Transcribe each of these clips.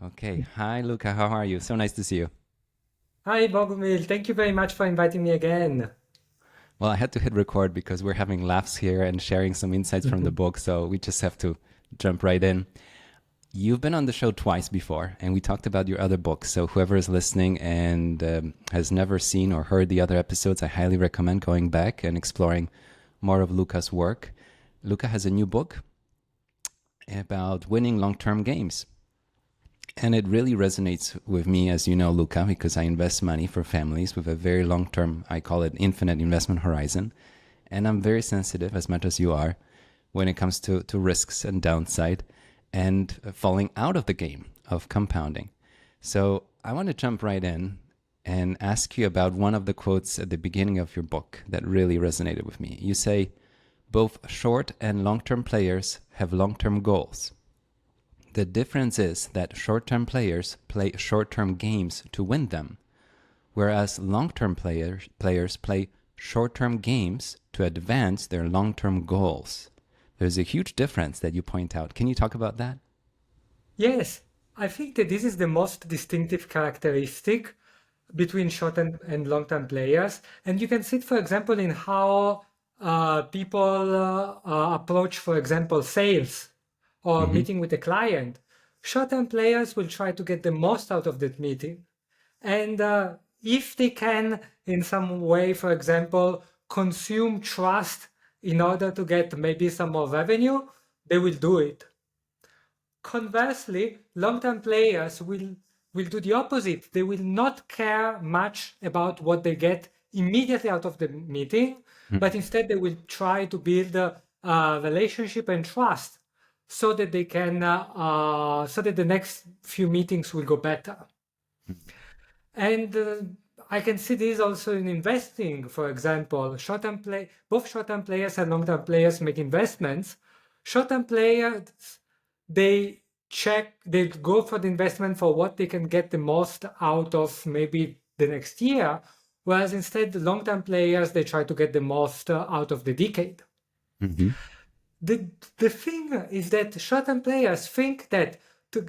Okay. Hi, Luca. How are you? So nice to see you. Hi, Bogomil. Thank you very much for inviting me again. Well, I had to hit record because we're having laughs here and sharing some insights from the book, so we just have to jump right in. You've been on the show twice before, and we talked about your other books. So whoever is listening and has never seen or heard the other episodes, I highly recommend going back and exploring more of Luca's work. Luca has a new book about winning long-term games. And it really resonates with me, as you know, Luca, because I invest money for families with a very long term, I call it infinite investment horizon. And I'm very sensitive, as much as you are, when it comes to risks and downside and falling out of the game of compounding. So I want to jump right in and ask you about one of the quotes at the beginning of your book that really resonated with me. You say, both short and long term players have long term goals. The difference is that short-term players play short-term games to win them, whereas long-term players play short-term games to advance their long-term goals. There's a huge difference that you point out. Can you talk about that? Yes, I think that this is the most distinctive characteristic between short and long-term players. And you can see it, for example, in how people approach, for example, sales or Mm-hmm. meeting with a client. Short-term players will try to get the most out of that meeting. And if they can, in some way, for example, consume trust in order to get maybe some more revenue, they will do it. Conversely, long-term players will do the opposite. They will not care much about what they get immediately out of the meeting, but instead they will try to build a relationship and trust so that they can so that the next few meetings will go better. And I can see this also in investing, for example. Both short-term players and long-term players make investments. Short-term players, they go for the investment for what they can get the most out of maybe the next year, whereas instead the long-term players, they try to get the most out of the decade. Mm-hmm. The the thing is that short-term players think that to,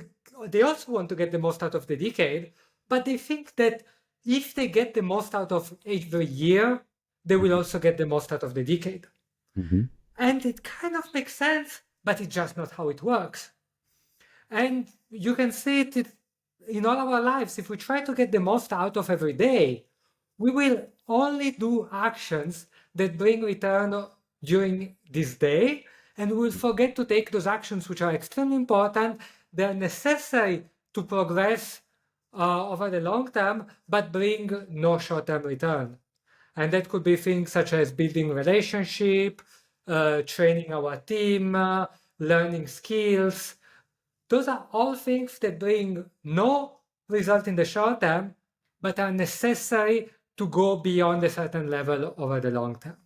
they also want to get the most out of the decade, but they think that if they get the most out of every year, they will also get the most out of the decade. Mm-hmm. And it kind of makes sense, but it's just not how it works. And you can see it in all our lives. If we try to get the most out of every day, we will only do actions that bring return during this day, and we will forget to take those actions which are extremely important. They're necessary to progress over the long term, but bring no short-term return. And that could be things such as building relationship, training our team, learning skills. Those are all things that bring no result in the short term, but are necessary to go beyond a certain level over the long term.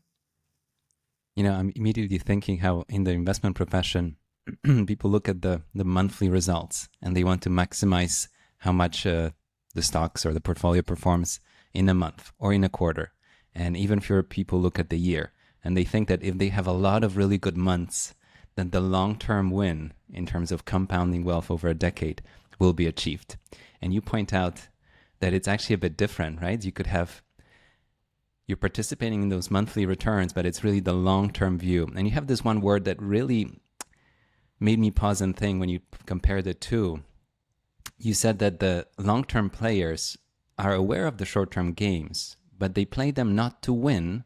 I'm immediately thinking how in the investment profession, people look at the monthly results and they want to maximize how much the stocks or the portfolio performs in a month or in a quarter. And even fewer people look at the year and they think that if they have a lot of really good months, then the long-term win in terms of compounding wealth over a decade will be achieved. And you point out that it's actually a bit different, right? You're participating in those monthly returns, but it's really the long-term view. And you have this one word that really made me pause and think when you compare the two. You said that the long-term players are aware of the short-term games, but they play them not to win,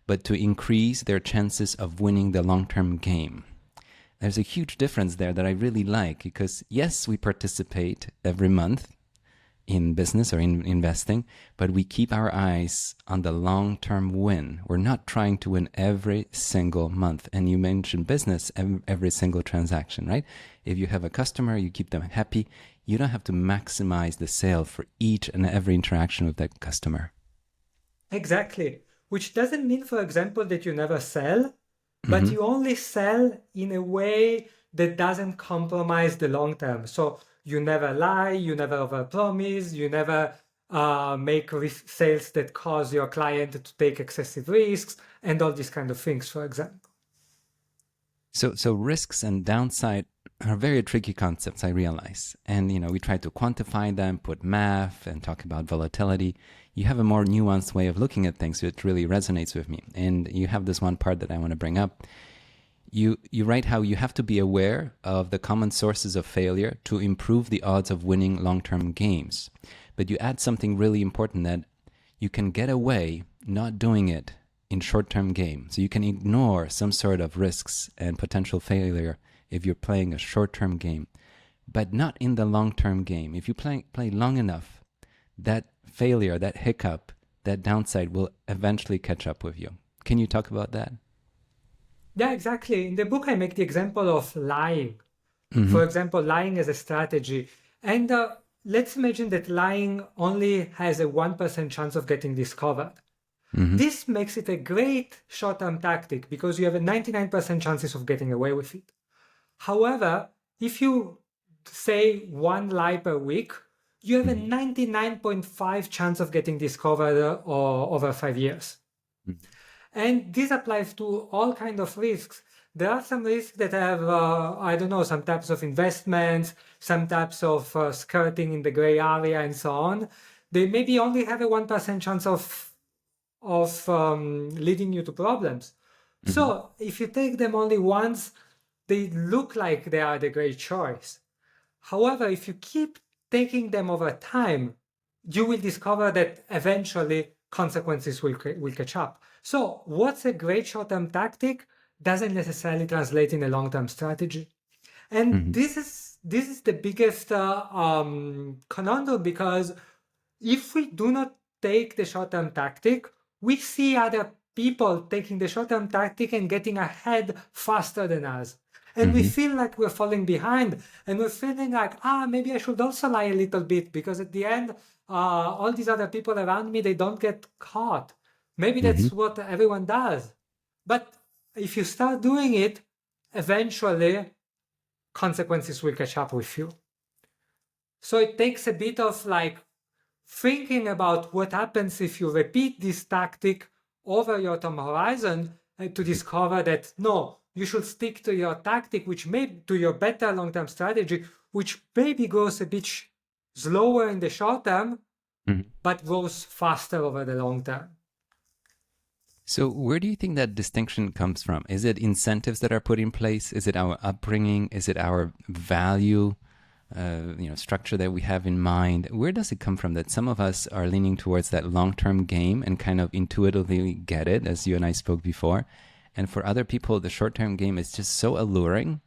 but to increase their chances of winning the long-term game. There's a huge difference there that I really like because yes, we participate every month in business or in investing, but we keep our eyes on the long-term win. We're not trying to win every single month. And you mentioned business, every single transaction, right? If you have a customer, you keep them happy. You don't have to maximize the sale for each and every interaction with that customer. Exactly. Which doesn't mean, for example, that you never sell, but Mm-hmm. you only sell in a way that doesn't compromise the long term. So you never lie, you never overpromise, you never make sales that cause your client to take excessive risks, and all these kind of things, for example. So risks and downside are very tricky concepts, I realize. And, we try to quantify them, put math, and talk about volatility. You have a more nuanced way of looking at things, which really resonates with me. And you have this one part that I want to bring up. You write how you have to be aware of the common sources of failure to improve the odds of winning long-term games. But you add something really important, that you can get away not doing it in short-term games. So you can ignore some sort of risks and potential failure if you're playing a short-term game, but not in the long-term game. If you play long enough, that failure, that hiccup, that downside will eventually catch up with you. Can you talk about that? Yeah, exactly. In the book, I make the example of lying. Mm-hmm. For example, lying as a strategy. And let's imagine that lying only has a 1% chance of getting discovered. Mm-hmm. This makes it a great short-term tactic because you have a 99% chances of getting away with it. However, if you say one lie per week, you have a 99.5 chance of getting discovered over 5 years. Mm-hmm. And this applies to all kinds of risks. There are some risks that have, some types of investments, some types of skirting in the gray area and so on. They maybe only have a 1% chance of leading you to problems. Mm-hmm. So if you take them only once, they look like they are the great choice. However, if you keep taking them over time, you will discover that eventually consequences will catch up. So what's a great short-term tactic doesn't necessarily translate in a long-term strategy. And this is the biggest conundrum, because if we do not take the short-term tactic, we see other people taking the short-term tactic and getting ahead faster than us. And we feel like we're falling behind, and we're feeling like, maybe I should also lie a little bit, because at the end, all these other people around me, they don't get caught. Maybe that's what everyone does. But if you start doing it, eventually consequences will catch up with you. So it takes a bit of thinking about what happens if you repeat this tactic over your time horizon, to discover that no, you should stick to your tactic, to your better long-term strategy, which maybe goes a bit slower in the short term, but goes faster over the long term. So where do you think that distinction comes from? Is it incentives that are put in place? Is it our upbringing? Is it our value structure that we have in mind? Where does it come from that some of us are leaning towards that long-term game and kind of intuitively get it, as you and I spoke before, and for other people the short-term game is just so alluring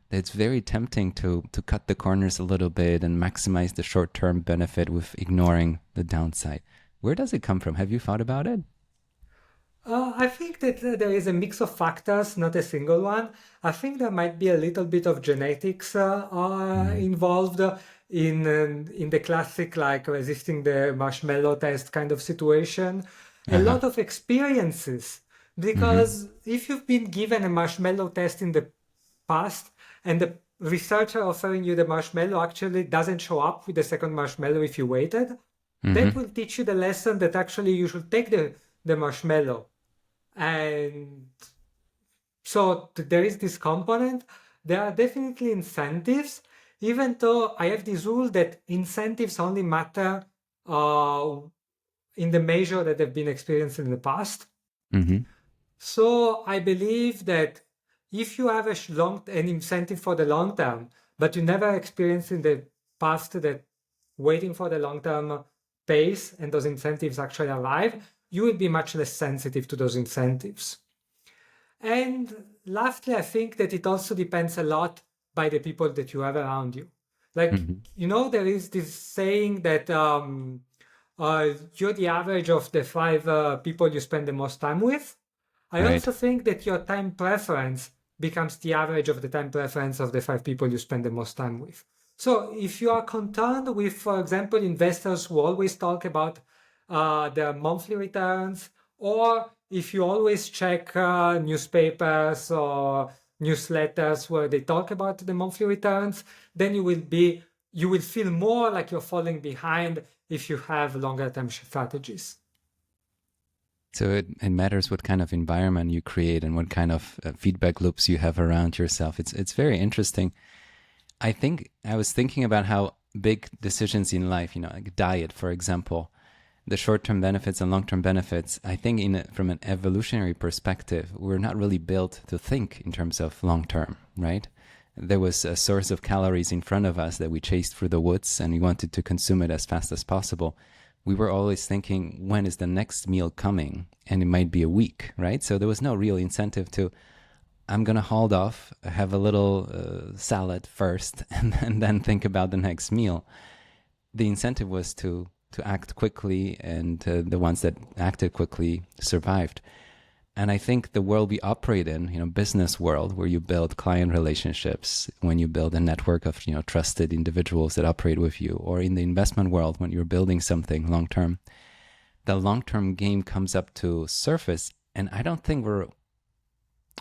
that it's very tempting to cut the corners a little bit and maximize the short-term benefit with ignoring the downside? Where does it come from? Have you thought about it? I think that there is a mix of factors, not a single one. I think there might be a little bit of genetics involved in the classic, resisting the marshmallow test kind of situation. A lot of experiences, because if you've been given a marshmallow test in the past and the researcher offering you the marshmallow actually doesn't show up with the second marshmallow if you waited, that will teach you the lesson that actually you should take the marshmallow. And so there is this component. There are definitely incentives, even though I have this rule that incentives only matter in the measure that they've been experienced in the past. So I believe that if you have an incentive for the long term, but you never experienced in the past that waiting for the long term pays and those incentives actually arrive, you will be much less sensitive to those incentives. And lastly, I think that it also depends a lot by the people that you have around you. There is this saying that you're the average of the 5 people you spend the most time with. I also think that your time preference becomes the average of the time preference of the 5 people you spend the most time with. So if you are concerned with, for example, investors who always talk about their monthly returns, or if you always check newspapers or newsletters where they talk about the monthly returns, then you will feel more like you're falling behind if you have longer term strategies. So it matters what kind of environment you create and what kind of feedback loops you have around yourself. It's very interesting. I think I was thinking about how big decisions in life, like diet, for example, the short-term benefits and long-term benefits, I think from an evolutionary perspective, we're not really built to think in terms of long-term, right? There was a source of calories in front of us that we chased through the woods and we wanted to consume it as fast as possible. We were always thinking, when is the next meal coming? And it might be a week, right? So there was no real incentive to, I'm going to hold off, have a little salad first, and then think about the next meal. The incentive was to act quickly, and the ones that acted quickly survived. And I think the world we operate in, business world, where you build client relationships, when you build a network of, trusted individuals that operate with you, or in the investment world, when you're building something long term, the long term game comes up to surface. And I don't think we're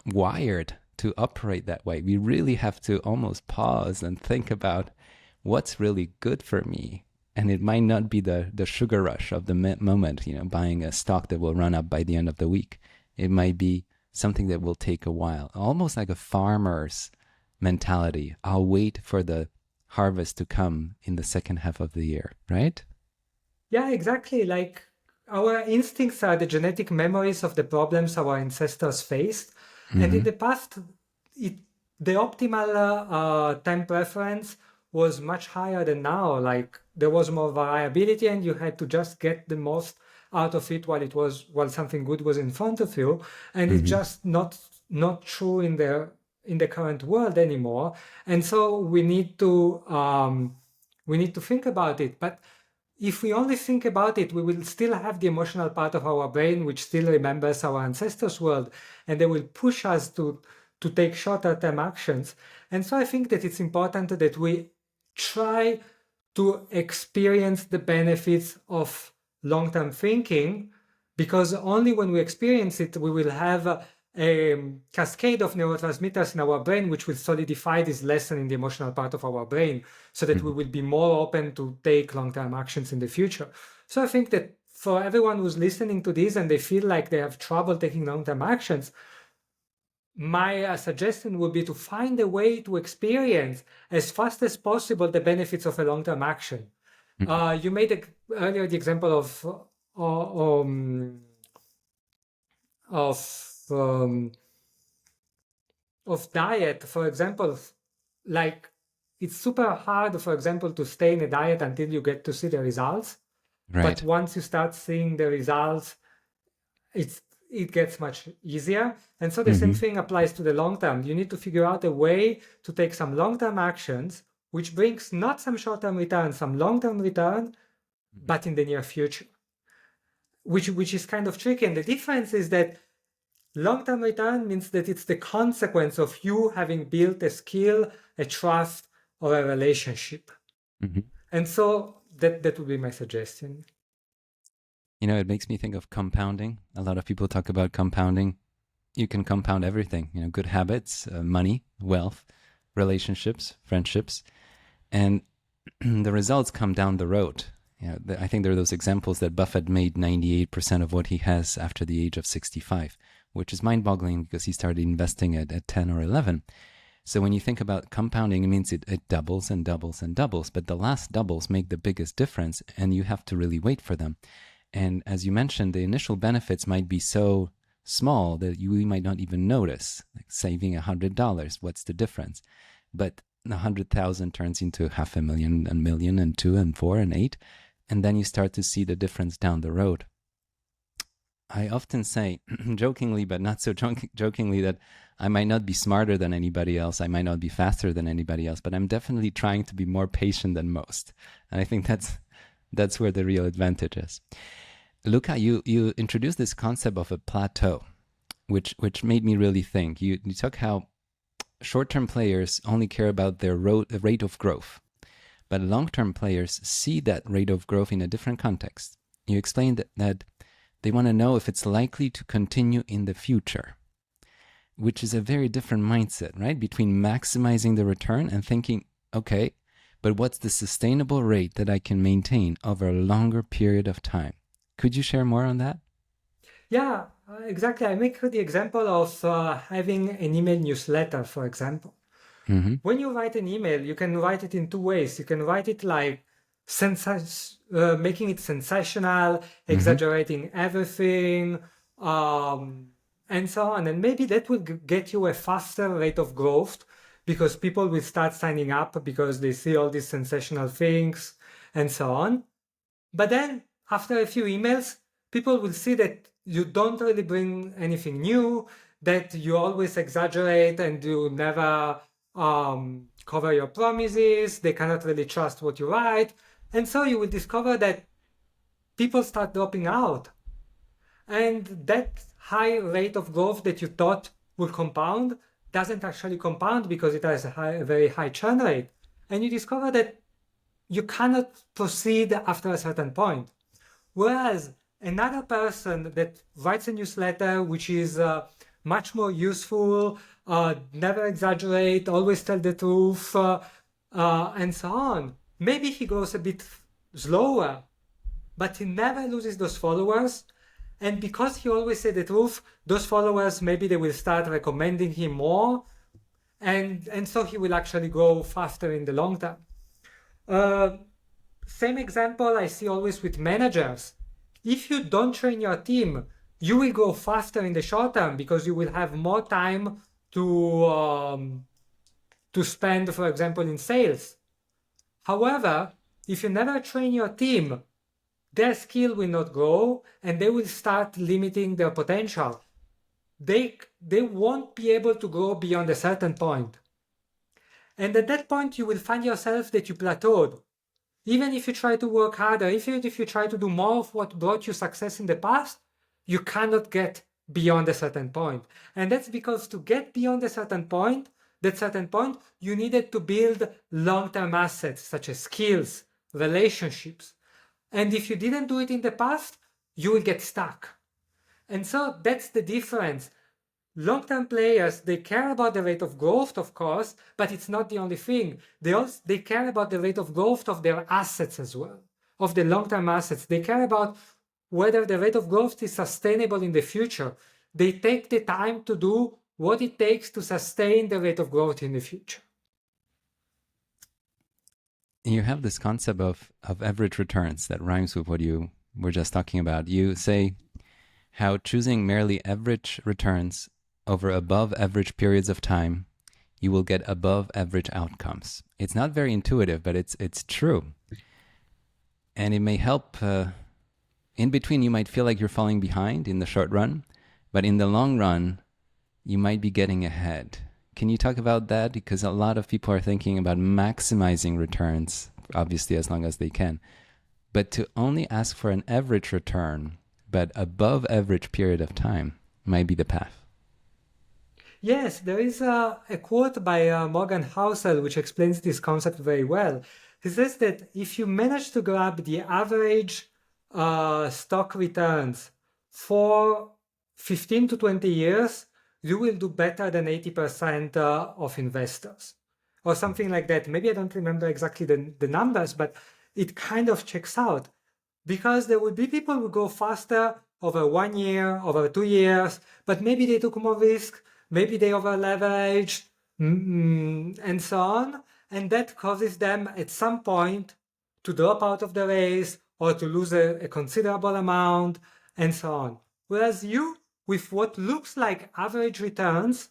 wired to operate that way. We really have to almost pause and think about what's really good for me. And it might not be the sugar rush of the moment, buying a stock that will run up by the end of the week. It might be something that will take a while, almost like a farmer's mentality. I'll wait for the harvest to come in the second half of the year, right? Yeah, exactly. Like our instincts are the genetic memories of the problems our ancestors faced. And in the past, the optimal time preference was much higher than now. Like there was more variability and you had to just get the most out of it while something good was in front of you. And it's just not true in the current world anymore. And so we need to think about it. But if we only think about it, we will still have the emotional part of our brain which still remembers our ancestors' world, and they will push us to take shorter term actions. And so I think that it's important that we try to experience the benefits of long-term thinking, because only when we experience it, we will have a cascade of neurotransmitters in our brain, which will solidify this lesson in the emotional part of our brain, so that we will be more open to take long-term actions in the future. So I think that for everyone who's listening to this and they feel like they have trouble taking long-term actions, my suggestion would be to find a way to experience as fast as possible the benefits of a long-term action. You made earlier the example of diet, for example. Like it's super hard, for example, to stay in a diet until you get to see the results. Right. But once you start seeing the results, it gets much easier. And so the same thing applies to the long term. You need to figure out a way to take some long-term actions, which brings not some short-term return, some long-term return, but in the near future, which is kind of tricky. And the difference is that long-term return means that it's the consequence of you having built a skill, a trust, or a relationship. And so that would be my suggestion. It makes me think of compounding. A lot of people talk about compounding. You can compound everything, good habits, money, wealth, relationships, friendships, and the results come down the road. I think there are those examples that Buffett made 98% of what he has after the age of 65, which is mind-boggling because he started investing at 10 or 11. So when you think about compounding, it means it doubles and doubles and doubles, but the last doubles make the biggest difference, and you have to really wait for them. And as you mentioned, the initial benefits might be so small that we might not even notice, like saving $100. What's the difference? But 100,000 turns into 500,000, a million, and 2 and 4 and 8. And then you start to see the difference down the road. I often say, jokingly, but not so jokingly, that I might not be smarter than anybody else. I might not be faster than anybody else, but I'm definitely trying to be more patient than most. And I think that's where the real advantage is. Luca, you introduced this concept of a plateau, which made me really think. You talk how short-term players only care about their rate of growth, but long-term players see that rate of growth in a different context. You explained that they want to know if it's likely to continue in the future, which is a very different mindset, right? Between maximizing the return and thinking, okay, but what's the sustainable rate that I can maintain over a longer period of time? Could you share more on that? Yeah, exactly. I make the example of having an email newsletter, for example. Mm-hmm. When you write an email, you can write it in two ways. You can write it like making it sensational, Mm-hmm. exaggerating everything, and so on. And maybe that will get you a faster rate of growth because people will start signing up because they see all these sensational things and so on. But then after a few emails, people will see that you don't really bring anything new, that you always exaggerate and you never cover your promises. They cannot really trust what you write. And so you will discover that people start dropping out. And that high rate of growth that you thought will compound doesn't actually compound because it has a very high churn rate. And you discover that you cannot proceed after a certain point. Whereas another person that writes a newsletter, which is much more useful, never exaggerate, always tell the truth, and so on, maybe he goes a bit slower, but he never loses those followers. And because he always said the truth, those followers, maybe they will start recommending him more. And so he will actually grow faster in the long term. Same example I see always with managers. If you don't train your team, you will go faster in the short term because you will have more time to spend, for example, in sales. However, if you never train your team, their skill will not grow and they will start limiting their potential. They won't be able to grow beyond a certain point. And at that point, you will find yourself that you plateaued. Even if you try to work harder, even if you try to do more of what brought you success in the past, you cannot get beyond a certain point. And that's because to get beyond a certain point, you needed to build long-term assets such as skills, relationships. And if you didn't do it in the past, you will get stuck. And so that's the difference. Long-term players, they care about the rate of growth, of course, but it's not the only thing. They care about the rate of growth of their assets as well, of the long-term assets. They care about whether the rate of growth is sustainable in the future. They take the time to do what it takes to sustain the rate of growth in the future. You have this concept of average returns that rhymes with what you were just talking about. You say how choosing merely average returns over above average periods of time, you will get above average outcomes. It's not very intuitive, but it's true. And it may help. In between, you might feel like you're falling behind in the short run, but in the long run, you might be getting ahead. Can you talk about that? Because a lot of people are thinking about maximizing returns, obviously as long as they can. But to only ask for an average return, but above average period of time, might be the path. Yes, there is a quote by Morgan Housel which explains this concept very well. He says that if you manage to grab the average stock returns for 15 to 20 years, you will do better than 80% of investors or something like that. Maybe I don't remember exactly the numbers, but it kind of checks out because there will be people who go faster over 1 year, over 2 years, but maybe they took more risk, maybe they over leveraged, and so on. And that causes them at some point to drop out of the race or to lose a considerable amount and so on. Whereas you, with what looks like average returns,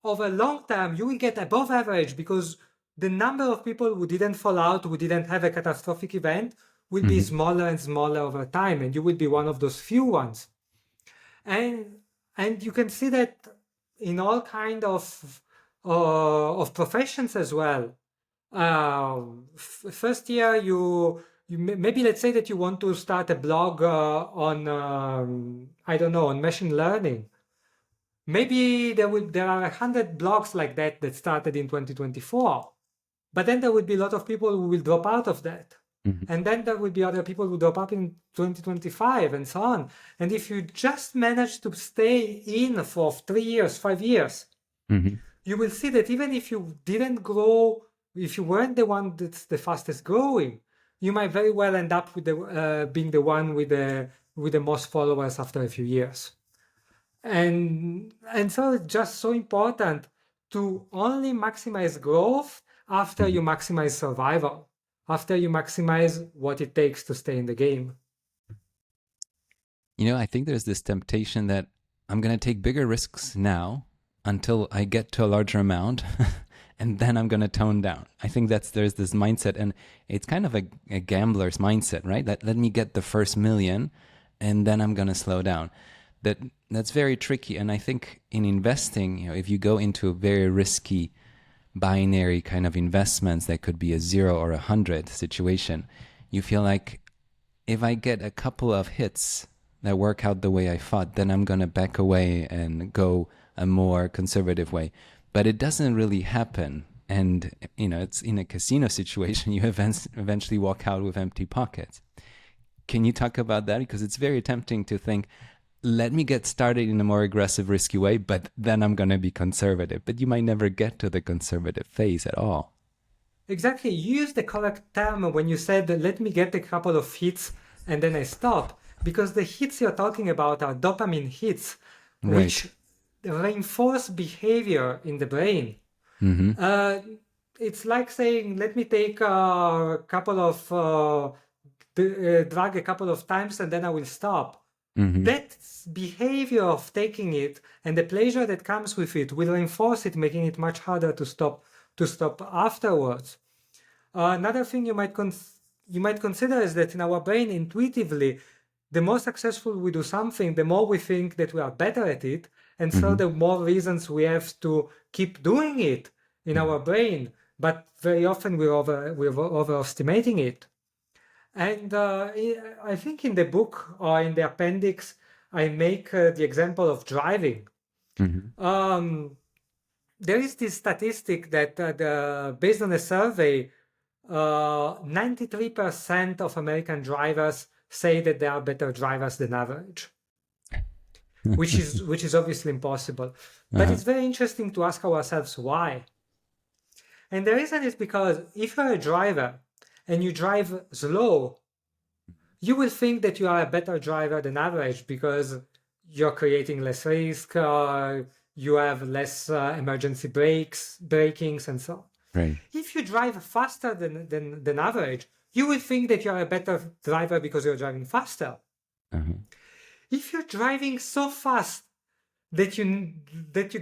over long term, you will get above average because the number of people who didn't fall out, who didn't have a catastrophic event, will be smaller and smaller over time, and you will be one of those few ones. And you can see that in all kind of professions as well. First year, you maybe let's say that you want to start a blog on I don't know, on machine learning. Maybe there are 100 blogs like that started in 2024, but then there will be a lot of people who will drop out of that. And then there will be other people who drop up in 2025 and so on. And if you just manage to stay in for 3 years, 5 years, you will see that even if you didn't grow, if you weren't the one that's the fastest growing, you might very well end up with being the one with the most followers after a few years. And so it's just so important to only maximize growth after Mhm. you maximize survival, after you maximize what it takes to stay in the game. I think there's this temptation that I'm going to take bigger risks now until I get to a larger amount and then I'm going to tone down. I think there's this mindset, and it's kind of a gambler's mindset, right? Let me get the first million and then I'm going to slow down. That's very tricky. And I think in investing, if you go into a very risky binary kind of investments that could be a 0 or 100 situation, you feel like if I get a couple of hits that work out the way I thought, then I'm going to back away and go a more conservative way. But it doesn't really happen. And, it's in a casino situation, you eventually walk out with empty pockets. Can you talk about that? Because it's very tempting to think, let me get started in a more aggressive, risky way, but then I'm going to be conservative. But you might never get to the conservative phase at all. Exactly. You used the correct term when you said, let me get a couple of hits and then I stop. Because the hits you're talking about are dopamine hits, Right. which reinforce behavior in the brain. Mm-hmm. It's like saying, let me take a couple of drug a couple of times and then I will stop. Mm-hmm. That behavior of taking it and the pleasure that comes with it will reinforce it, making it much harder to stop afterwards. Another thing you might consider is that in our brain, intuitively, the more successful we do something, the more we think that we are better at it, and so Mm-hmm. the more reasons we have to keep doing it in our brain. But very often we're overestimating it. And I think in the book or in the appendix, I make the example of driving. Mm-hmm. There is this statistic that based on a survey, 93% of American drivers say that they are better drivers than average, which is obviously impossible. But Uh-huh. it's very interesting to ask ourselves why. And the reason is because if you're a driver and you drive slow, you will think that you are a better driver than average because you're creating less risk, you have less emergency brakings, and so on. Right. If you drive faster than average, you will think that you're a better driver because you're driving faster. Uh-huh. If you're driving so fast that you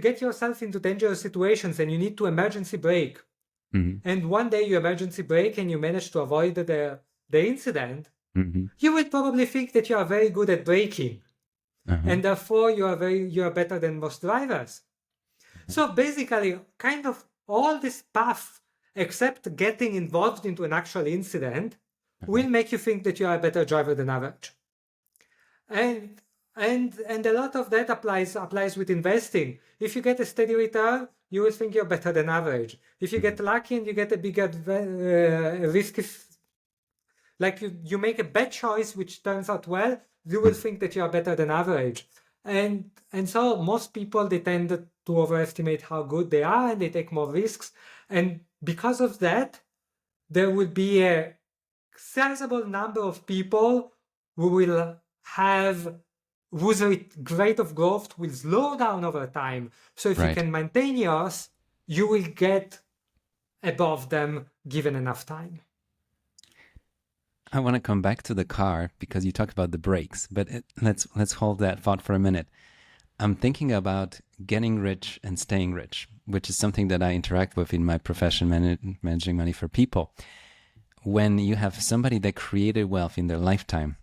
get yourself into dangerous situations and you need to emergency brake, Mm-hmm. and one day you emergency brake and you manage to avoid the incident, Mm-hmm. you will probably think that you are very good at braking, Uh-huh. and therefore you are better than most drivers. So basically, kind of all this path, except getting involved into an actual incident, will make you think that you are a better driver than average. And a lot of that applies with investing. If you get a steady return, you will think you're better than average. If you get lucky and you get a bigger risk, like you make a bad choice which turns out well, you will think that you are better than average. And so most people, they tend to overestimate how good they are and they take more risks. And because of that, there will be a sizable number of people who will have whose rate of growth will slow down over time. So if you Right. can maintain yours, you will get above them given enough time. I want to come back to the car because you talked about the brakes, but let's hold that thought for a minute. I'm thinking about getting rich and staying rich, which is something that I interact with in my profession, managing money for people. When you have somebody that created wealth in their lifetime,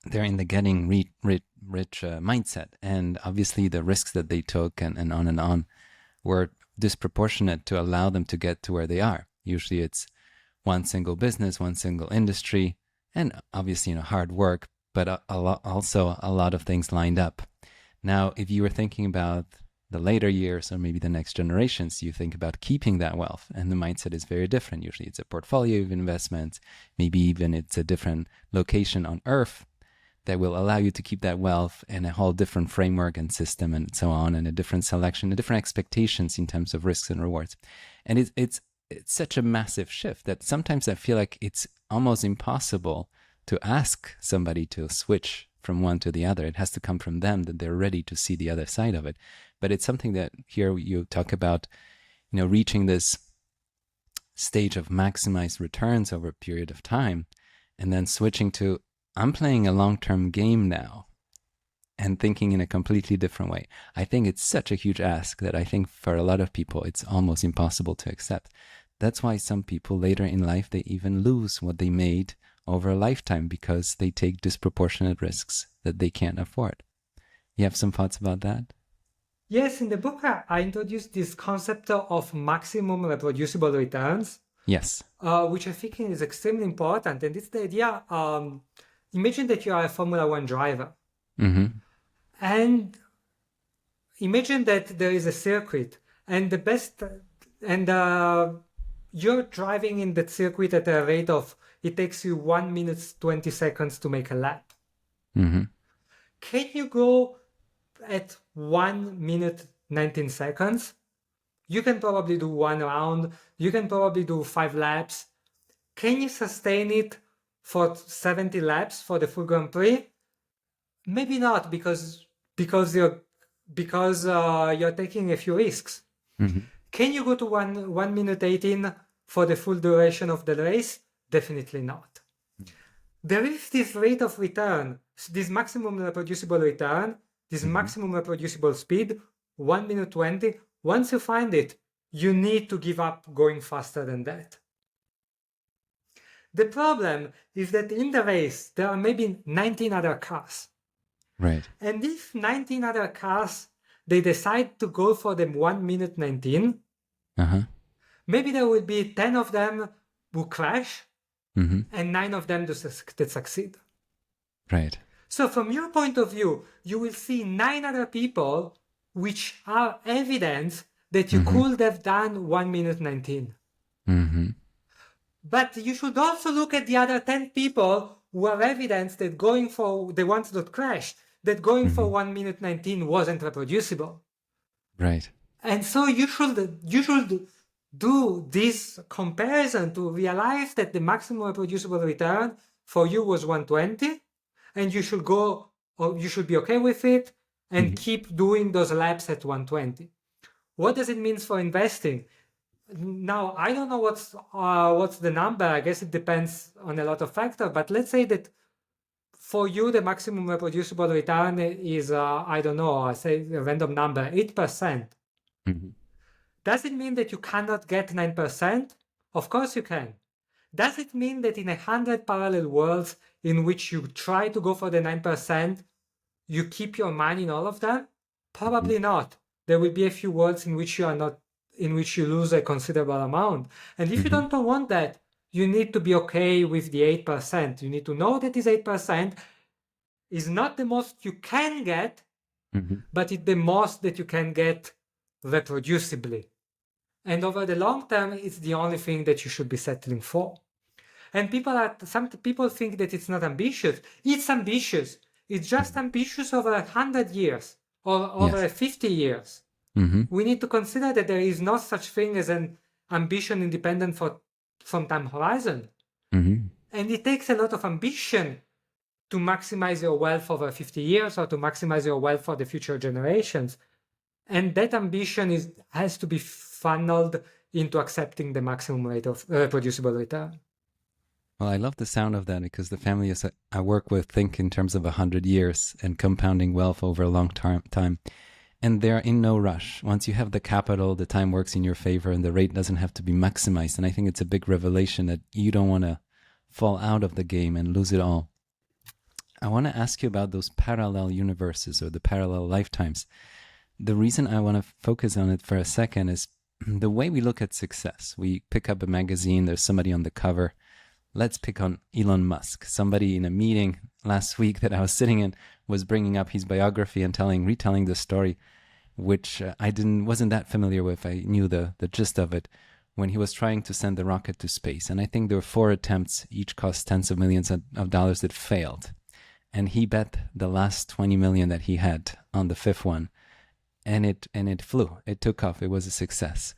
they're in the getting rich mindset. And obviously the risks that they took and on were disproportionate to allow them to get to where they are. Usually it's one single business, one single industry, and obviously, hard work, but also a lot of things lined up. Now, if you were thinking about the later years or maybe the next generations, you think about keeping that wealth, and the mindset is very different. Usually it's a portfolio of investments, maybe even it's a different location on earth that will allow you to keep that wealth in a whole different framework and system and so on, and a different selection, a different expectations in terms of risks and rewards. And it's such a massive shift that sometimes I feel like it's almost impossible to ask somebody to switch from one to the other. It has to come from them that they're ready to see the other side of it. But it's something that here you talk about, reaching this stage of maximized returns over a period of time, and then switching to, I'm playing a long-term game now, and thinking in a completely different way. I think it's such a huge ask that I think for a lot of people, it's almost impossible to accept. That's why some people later in life, they even lose what they made over a lifetime because they take disproportionate risks that they can't afford. You have some thoughts about that? Yes, in the book, I introduced this concept of maximum reproducible returns. Yes. Which I think is extremely important. And it's the idea, imagine that you are a Formula One driver. Mm-hmm. And imagine that there is a circuit and you're driving in that circuit at a rate of, it takes you 1 minute 20 seconds to make a lap. Mm-hmm. Can you go at 1 minute 19 seconds? You can probably do one round. You can probably do 5 laps. Can you sustain it for 70 laps for the full Grand Prix? Maybe not, because you're taking a few risks. Mm-hmm. Can you go to 1 minute 18 for the full duration of the race? Definitely not. There is this rate of return, this maximum reproducible return, this maximum reproducible speed, 1 minute 20. Once you find it, you need to give up going faster than that. The problem is that in the race, there are maybe 19 other cars. Right. And if 19 other cars, they decide to go for the 1 minute 19, maybe there will be 10 of them who crash, and 9 of them that succeed. Right. So from your point of view, you will see 9 other people which are evidence that you could have done 1 minute 19. But you should also look at the other 10 people who are evidence that going for the ones that crashed, that going for 1 minute 19 wasn't reproducible. Right. And so you should do this comparison to realize that the maximum reproducible return for you was 120, and you should go, or you should be okay with it, and keep doing those laps at 120. What does it mean for investing? Now, I don't know what's the number. I guess it depends on a lot of factors, but let's say that for you, the maximum reproducible return is, I don't know, I say a random number, 8%. Does it mean that you cannot get 9%? Of course you can. Does it mean that in 100 parallel worlds in which you try to go for the 9%, you keep your money in all of them? Probably not. There will be a few worlds in which you lose a considerable amount. And if you don't want that, you need to be okay with the 8%. You need to know that this 8% is not the most you can get, but it's the most that you can get reproducibly. And over the long term, it's the only thing that you should be settling for. And some people think that it's not ambitious. It's ambitious. It's just ambitious over 100 years or over 50 years. We need to consider that there is no such thing as an ambition independent from time horizon. And it takes a lot of ambition to maximize your wealth over 50 years or to maximize your wealth for the future generations. And that ambition has to be funneled into accepting the maximum rate of reproducible return. Well, I love the sound of that because the families I work with think in terms of 100 years and compounding wealth over a long time. And they're in no rush. Once you have the capital, the time works in your favor and the rate doesn't have to be maximized. And I think it's a big revelation that you don't want to fall out of the game and lose it all. I want to ask you about those parallel universes or the parallel lifetimes. The reason I want to focus on it for a second is the way we look at success. We pick up a magazine, there's somebody on the cover. Let's pick on Elon Musk. Somebody in a meeting last week that I was sitting in was bringing up his biography and retelling the story, which I wasn't that familiar with. I knew the gist of it when he was trying to send the rocket to space. And I think there were 4 attempts, each cost tens of millions of dollars that failed. And he bet the last 20 million that he had on the 5th one. And it flew. It took off. It was a success.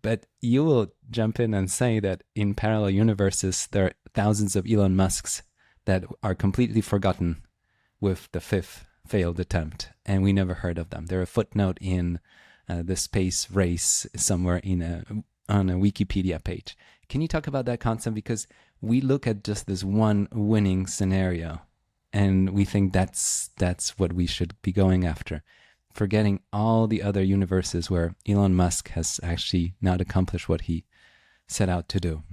But you will jump in and say that in parallel universes, there are thousands of Elon Musks that are completely forgotten with the 5th failed attempt, and we never heard of them. They're a footnote in the space race somewhere on a Wikipedia page. Can you talk about that concept? Because we look at just this one winning scenario, and we think that's what we should be going after, forgetting all the other universes where Elon Musk has actually not accomplished what he set out to do.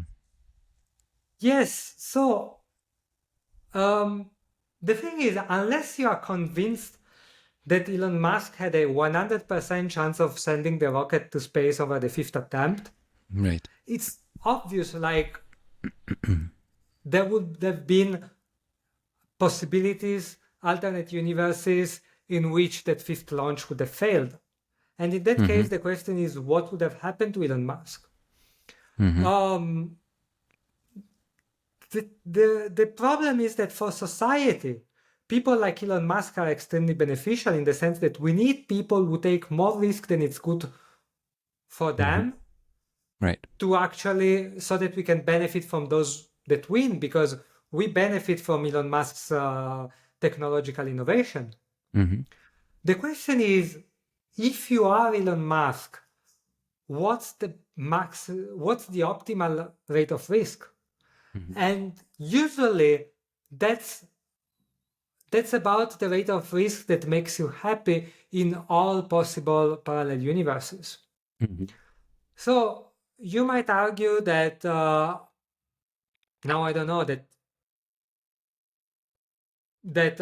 Yes. So the thing is, unless you are convinced that Elon Musk had a 100% chance of sending the rocket to space over the fifth attempt, right? It's obvious, like, there would have been possibilities, alternate universes in which that fifth launch would have failed. And in that case, the question is, what would have happened to Elon Musk? The problem is that for society, people like Elon Musk are extremely beneficial in the sense that we need people who take more risk than it's good for them, right? To actually, so that we can benefit from those that win, because we benefit from Elon Musk's technological innovation. The question is, if you are Elon Musk, what's the optimal rate of risk? And usually that's about the rate of risk that makes you happy in all possible parallel universes. So you might argue that now I don't know that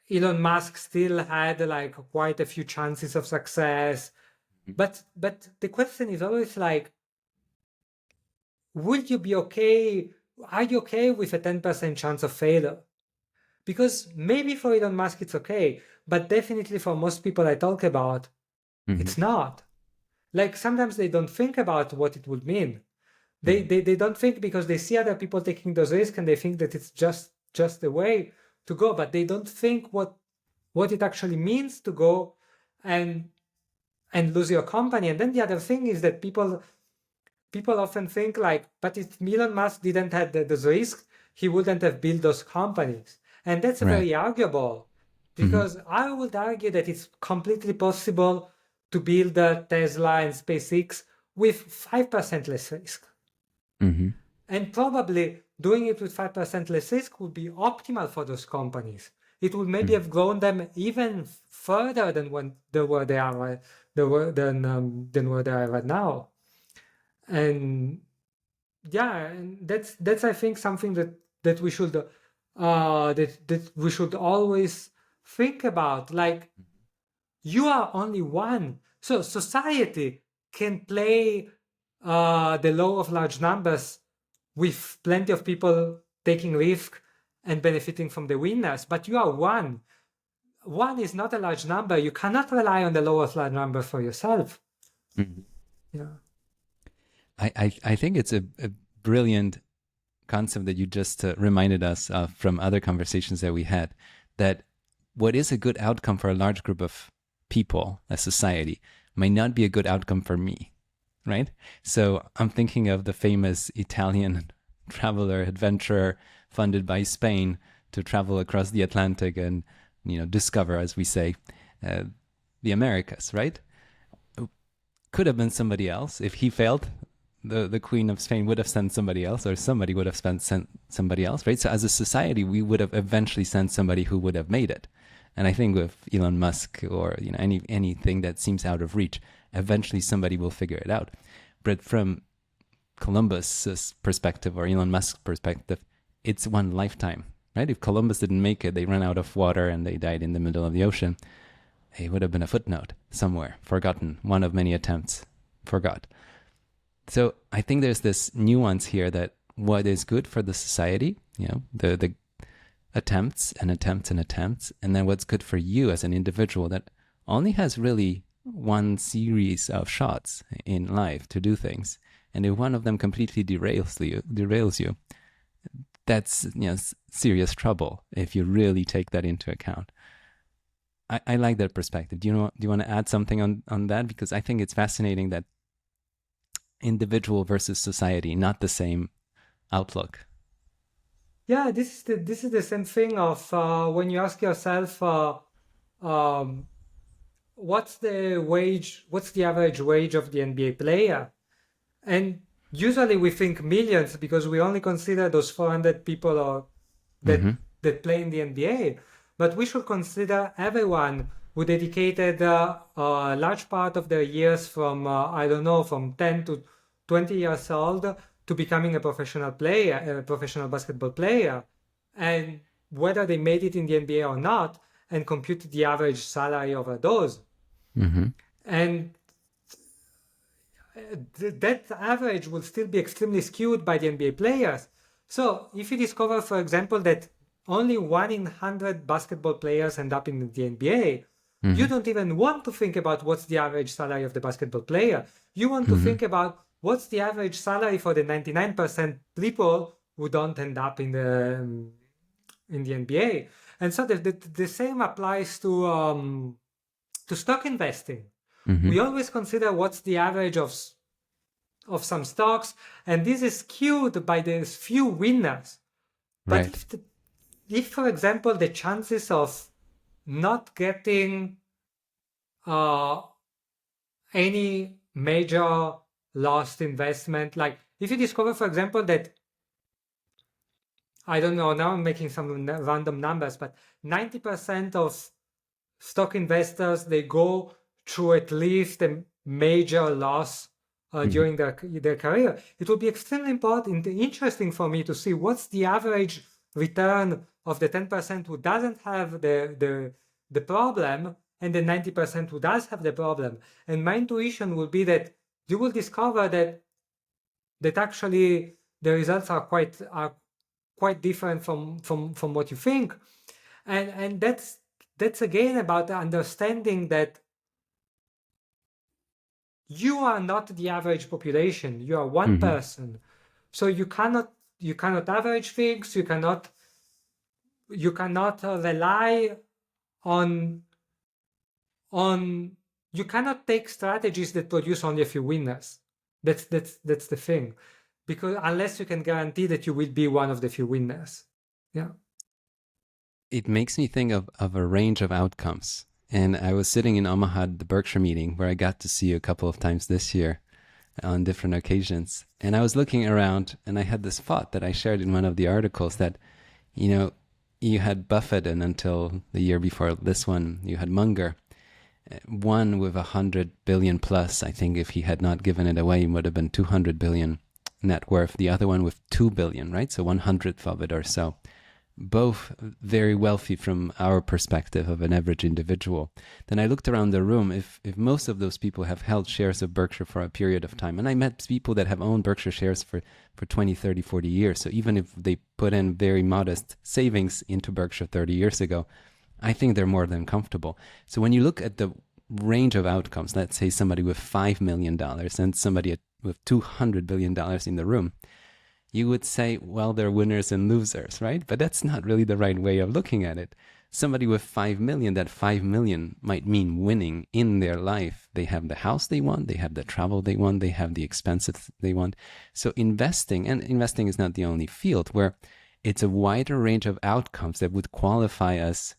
Elon Musk still had like quite a few chances of success, but the question is always like, would you be okay? Are you okay with a 10% chance of failure? Because maybe for Elon Musk it's okay, but definitely for most people I talk about, it's not. Like, sometimes they don't think about what it would mean. They don't think, because they see other people taking those risks and they think that it's just a way to go, but they don't think what it actually means to go and lose your company. And then the other thing is that people often think like, but if Elon Musk didn't have those risks, he wouldn't have built those companies. And that's very arguable, because I would argue that it's completely possible to build a Tesla and SpaceX with 5% less risk. And probably doing it with 5% less risk would be optimal for those companies. It would maybe have grown them even further than where they are right now. And yeah, and that's I think something that we should that we should always think about. Like, you are only one, so society can play the law of large numbers with plenty of people taking risk and benefiting from the winners, but you are one. One is not a large number. You cannot rely on the law of large number for yourself. Yeah. I think it's a brilliant concept that you just reminded us of from other conversations that we had, that what is a good outcome for a large group of people, a society, might not be a good outcome for me, right? So I'm thinking of the famous Italian traveler, adventurer, funded by Spain to travel across the Atlantic and, discover, as we say, the Americas, right? Could have been somebody else. If he failed, the Queen of Spain would have sent somebody else, or somebody would have sent somebody else, right? So as a society, we would have eventually sent somebody who would have made it. And I think with Elon Musk or anything that seems out of reach, eventually somebody will figure it out. But from Columbus's perspective or Elon Musk's perspective, it's one lifetime, right? If Columbus didn't make it, they ran out of water and they died in the middle of the ocean. It would have been a footnote somewhere, forgotten, one of many attempts, forgot. So I think there's this nuance here that what is good for the society, the attempts and attempts and attempts, and then what's good for you as an individual that only has really one series of shots in life to do things. And if one of them completely derails you, that's serious trouble if you really take that into account. I like that perspective. Do you want to add something on that? Because I think it's fascinating that individual versus society, not the same outlook. Yeah, this is the same thing of when you ask yourself, um, what's the average wage of the NBA player? And usually we think millions because we only consider those 400 people that Mm-hmm. that play in the NBA. But we should consider everyone who dedicated a large part of their years from I don't know, from 10 to 20 years old to becoming a professional player, a professional basketball player, and whether they made it in the NBA or not, and compute the average salary over those. Mm-hmm. And that average will still be extremely skewed by the NBA players. So if you discover, for example, that only 1 in 100 basketball players end up in the NBA, you Mm-hmm. don't even want to think about what's the average salary of the basketball player. You want to Mm-hmm. think about what's the average salary for the 99% people who don't end up in the NBA. And so the same applies to stock investing. Mm-hmm. We always consider what's the average of some stocks, and this is skewed by these few winners. But Right. if for example, the chances of not getting uh, any major lost investment, like if you discover, for example, that I don't know, now I'm making some random numbers, but 90% of stock investors, they go through at least a major loss Mm-hmm. during their career. It will be extremely important, interesting for me to see what's the average return of the 10% who doesn't have the problem and the 90% who does have the problem. And my intuition will be that you will discover that actually the results are quite different from what you think. And that's again about understanding that you are not the average population. You are one Mm-hmm. person. So you cannot average things. You cannot rely on on you cannot take strategies that produce only a few winners. That's the thing. Because unless you can guarantee that you will be one of the few winners. Yeah. It makes me think of a range of outcomes. And I was sitting in Omaha at the Berkshire meeting where I got to see you a couple of times this year on different occasions. And I was looking around and I had this thought that I shared in one of the articles that, you know, you had Buffett, and until the year before this one, you had Munger. One with 100 billion plus. I think if he had not given it away, it would have been 200 billion net worth. The other one with 2 billion, right? So 1/100th of it or so. Both very wealthy from our perspective of an average individual. Then I looked around the room. If most of those people have held shares of Berkshire for a period of time, and I met people that have owned Berkshire shares for 20, 30, 40 years. So even if they put in very modest savings into Berkshire 30 years ago, I think they're more than comfortable. So when you look at the range of outcomes, let's say somebody with $5 million and somebody with $200 billion in the room, you would say, well, they're winners and losers, right? But that's not really the right way of looking at it. Somebody with 5 million, that 5 million might mean winning in their life. They have the house they want, they have the travel they want, they have the expenses they want. So investing, and investing is not the only field where it's a wider range of outcomes that would qualify as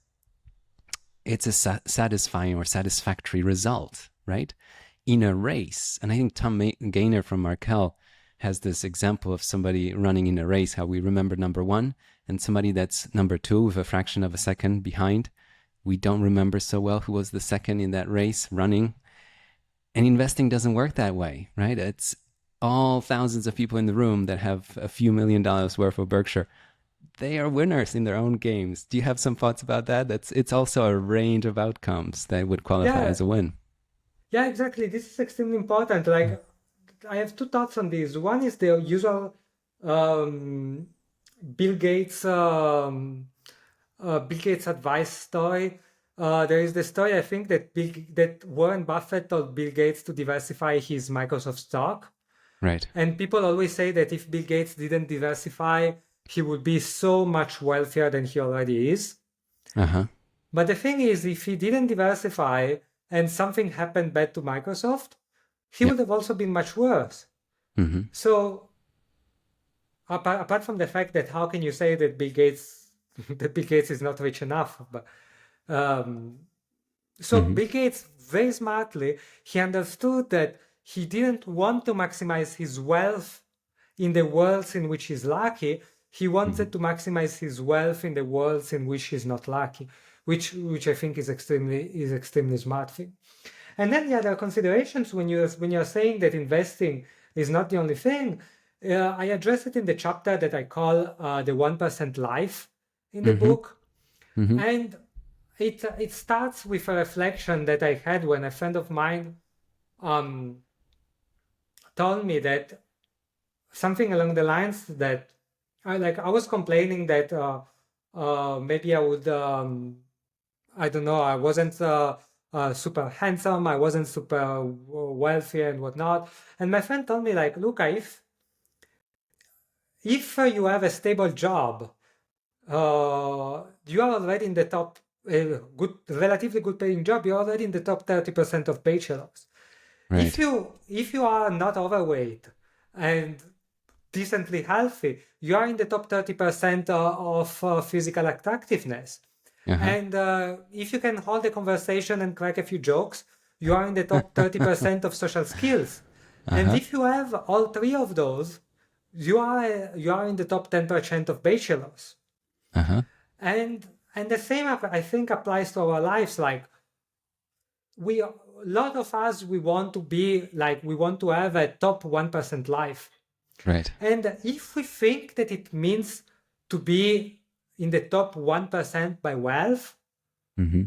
it's a satisfying or satisfactory result, right? In a race. And I think Tom Gaynor from Markel has this example of somebody running in a race, how we remember number one, and somebody that's number two with a fraction of a second behind. We don't remember so well who was the second in that race running. And investing doesn't work that way, right? It's all thousands of people in the room that have a few $1,000,000 worth of Berkshire. They are winners in their own games. Do you have some thoughts about that? It's also a range of outcomes that would qualify Yeah. as a win. Yeah, exactly. This is extremely important. Like, I have two thoughts on this. One is the usual um, Bill Gates Bill Gates advice story. There is the story, I think, that Warren Buffett told Bill Gates to diversify his Microsoft stock. Right. And people always say that if Bill Gates didn't diversify, he would be so much wealthier than he already is. Uh-huh. But the thing is, if he didn't diversify and something happened bad to Microsoft, he Yep. would have also been much worse. Mm-hmm. So apart from the fact that how can you say that Bill Gates that Bill Gates is not rich enough, but so Mm-hmm. Bill Gates very smartly he understood that he didn't want to maximize his wealth in the worlds in which he's lucky. He wanted to maximize his wealth in the worlds in which he's not lucky, which I think is extremely smart thing. And then the other considerations when you're saying that investing is not the only thing, I address it in the chapter that I call the 1% life in the Mm-hmm. book, Mm-hmm. and it starts with a reflection that I had when a friend of mine told me that something along the lines that I was complaining that maybe I would I don't know, I wasn't super handsome, I wasn't super wealthy and whatnot. And my friend told me, like, Luca, if you have a stable job, you are already in the top, relatively good paying job, you're already in the top 30% of bachelors. Right. If you are not overweight and decently healthy, you are in the top 30% of physical attractiveness. Uh-huh. And if you can hold a conversation and crack a few jokes, you are in the top 30% of social skills. And Uh-huh. if you have all three of those, you are in the top 10% of bachelors. Uh-huh. And the same I think applies to our lives. Like a lot of us we want to be like we want to have a top 1% life. Right. And if we think that it means to be in the top 1% by wealth, Mm-hmm.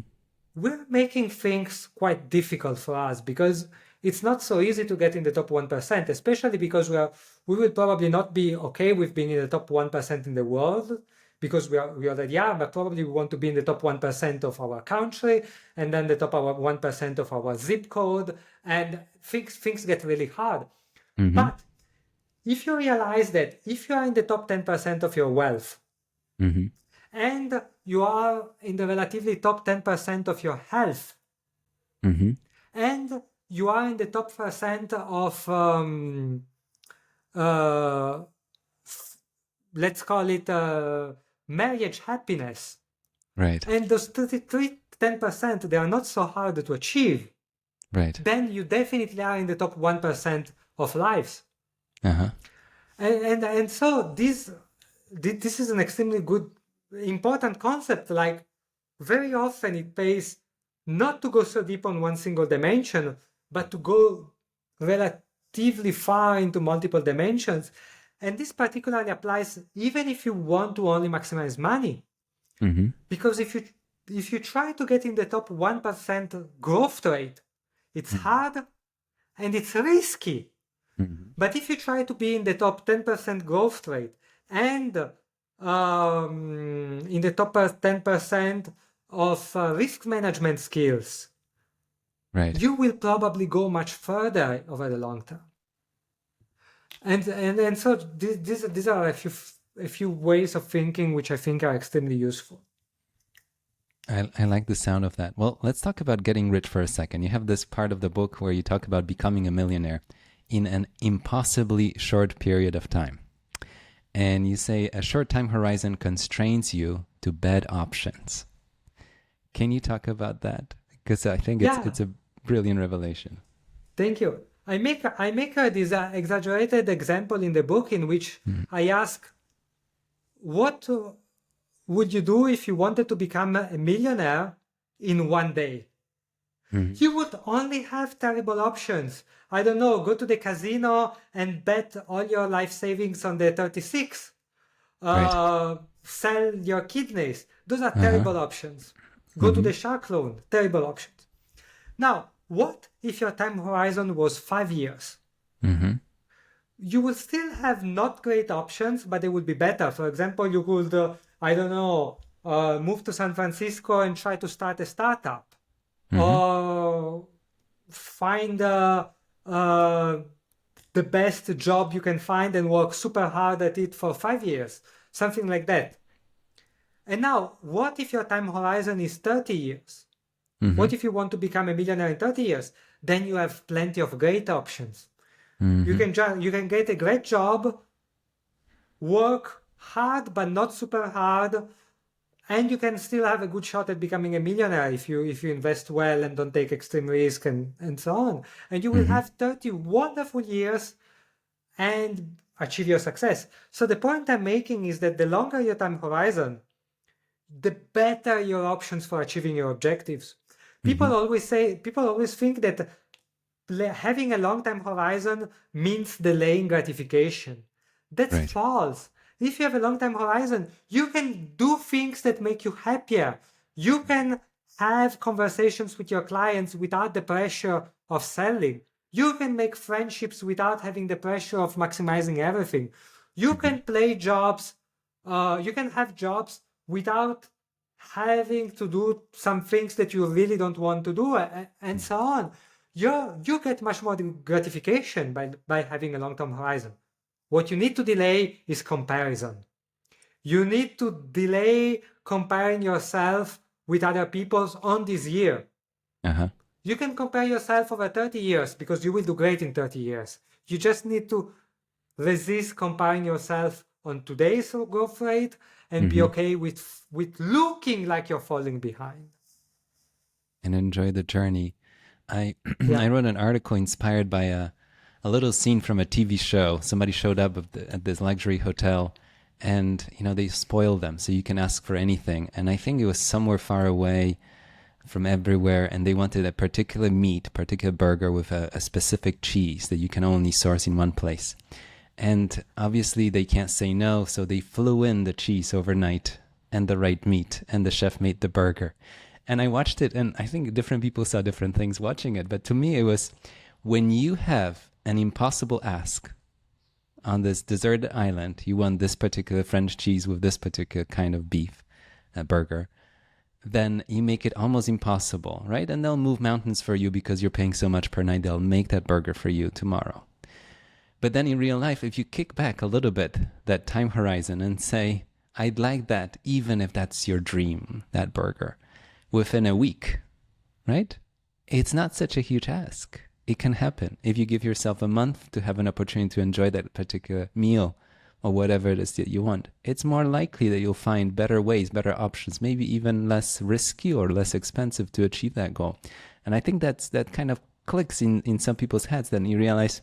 we're making things quite difficult for us because it's not so easy to get in the top 1%, especially because we will probably not be okay with being in the top 1% in the world because we already are, but probably we want to be in the top 1% of our country and then the top 1% of our zip code, and things get really hard. Mm-hmm. But if you realize that if you are in the top 10% of your wealth Mm-hmm. and you are in the relatively top 10% of your health, Mm-hmm. and you are in the top percent of, uh, let's call it marriage happiness, Right. and those 10%, they are not so hard to achieve, Right. then you definitely are in the top 1% of lives. Uh-huh. And so this is an extremely good, important concept. Like very often it pays not to go so deep on one single dimension, but to go relatively far into multiple dimensions. And this particularly applies even if you want to only maximize money. Mm-hmm. Because if you try to get in the top 1% growth rate, it's hard and it's risky. Mm-hmm. But if you try to be in the top 10% growth rate and in the top 10% of risk management skills, Right. you will probably go much further over the long term. And so these are a few ways of thinking which I think are extremely useful. I like the sound of that. Well, let's talk about getting rich for a second. You have this part of the book where you talk about becoming a millionaire in an impossibly short period of time. And you say a short time horizon constrains you to bad options. Can you talk about that? Because I think Yeah, it's a brilliant revelation. thank you. I make this exaggerated example in the book in which I ask, what would you do if you wanted to become a millionaire in one day? Mm-hmm. You would only have terrible options. I don't know, go to the casino and bet all your life savings on the 36. Right. Sell your kidneys. Those are Uh-huh. terrible options. Go to the shark loan. Terrible options. Now, what if your time horizon was 5 years? Mm-hmm. You will still have not great options, but they would be better. For example, you could, I don't know, move to San Francisco and try to start a startup, or find the best job you can find and work super hard at it for 5 years, something like that. And now, what if your time horizon is 30 years? Mm-hmm. What if you want to become a millionaire in 30 years? Then you have plenty of great options. Mm-hmm. You can get a great job work hard but not super hard, and you can still have a good shot at becoming a millionaire if you invest well and don't take extreme risk and so on. And you will Mm-hmm. have 30 wonderful years and achieve your success. So the point I'm making is that the longer your time horizon, the better your options for achieving your objectives. Mm-hmm. People always think that having a long time horizon means delaying gratification. That's Right. false. If you have a long time horizon, you can do things that make you happier. You can have conversations with your clients without the pressure of selling. You can make friendships without having the pressure of maximizing everything. You Mm-hmm. can play jobs. You can have jobs without having to do some things that you really don't want to do, and so on. You get much more gratification by having a long-term horizon. What you need to delay is comparison. You need to delay comparing yourself with other people's on this year. Uh-huh. You can compare yourself over 30 years because you will do great in 30 years. You just need to resist comparing yourself on today's growth rate and be Mm-hmm. okay with looking like you're falling behind. And enjoy the journey. I Yeah. I wrote an article inspired by a little scene from a TV show. Somebody showed up at this luxury hotel, and they spoil them, so you can ask for anything. And I think it was somewhere far away from everywhere, and they wanted a particular meat, particular burger with a specific cheese that you can only source in one place. And obviously they can't say no, so they flew in the cheese overnight and the right meat, and the chef made the burger. And I watched it, and I think different people saw different things watching it. But to me, it was when you have an impossible ask on this deserted island, you want this particular French cheese with this particular kind of beef burger, then you make it almost impossible, right? And they'll move mountains for you because you're paying so much per night. They'll make that burger for you tomorrow. But then in real life, if you kick back a little bit that time horizon and say, I'd like that, even if that's your dream, that burger, within a week, right? It's not such a huge ask. It can happen. If you give yourself a month to have an opportunity to enjoy that particular meal or whatever it is that you want, it's more likely that you'll find better ways, better options, maybe even less risky or less expensive to achieve that goal. And I think that kind of clicks in some people's heads. Then you realize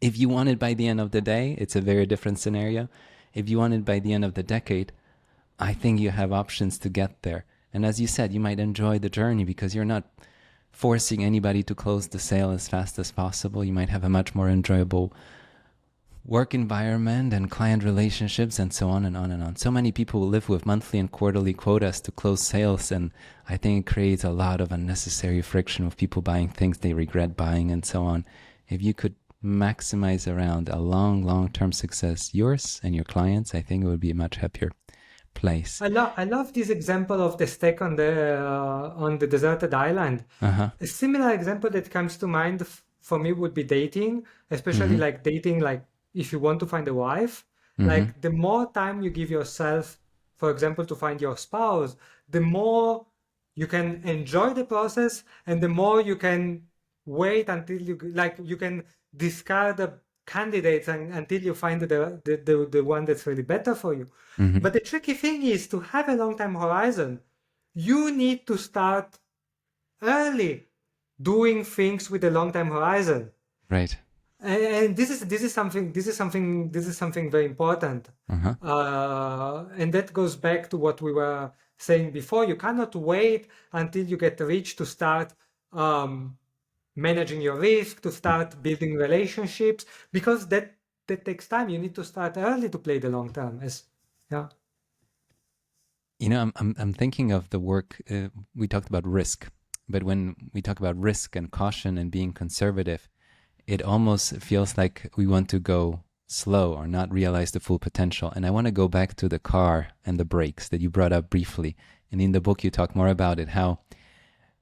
if you want it by the end of the day, it's a very different scenario. If you want it by the end of the decade, I think you have options to get there. And as you said, you might enjoy the journey because you're not forcing anybody to close the sale as fast as possible. You might have a much more enjoyable work environment and client relationships and so on and on and on. So many people live with monthly and quarterly quotas to close sales, and I think it creates a lot of unnecessary friction with people buying things they regret buying and so on. If you could maximize around a long-term success, yours and your clients, I think it would be a much happier place. I love this example of the steak on the deserted island. Uh-huh. A similar example that comes to mind for me would be dating, especially Mm-hmm. like dating, like if you want to find a wife, Mm-hmm. like the more time you give yourself, for example, to find your spouse, the more you can enjoy the process and the more you can wait until you can discard the candidates until you find the one that's really better for you. Mm-hmm. But the tricky thing is to have a long time horizon. You need to start early doing things with a long time horizon. Right. And this is something very important. Uh-huh. And that goes back to what we were saying before. You cannot wait until you get rich to start managing your risk, to start building relationships, because that takes time. You need to start early to play the long term. Yeah. I'm thinking of the work we talked about risk, but when we talk about risk and caution and being conservative, it almost feels like we want to go slow or not realize the full potential. And I want to go back to the car and the brakes that you brought up briefly. And in the book, you talk more about it, how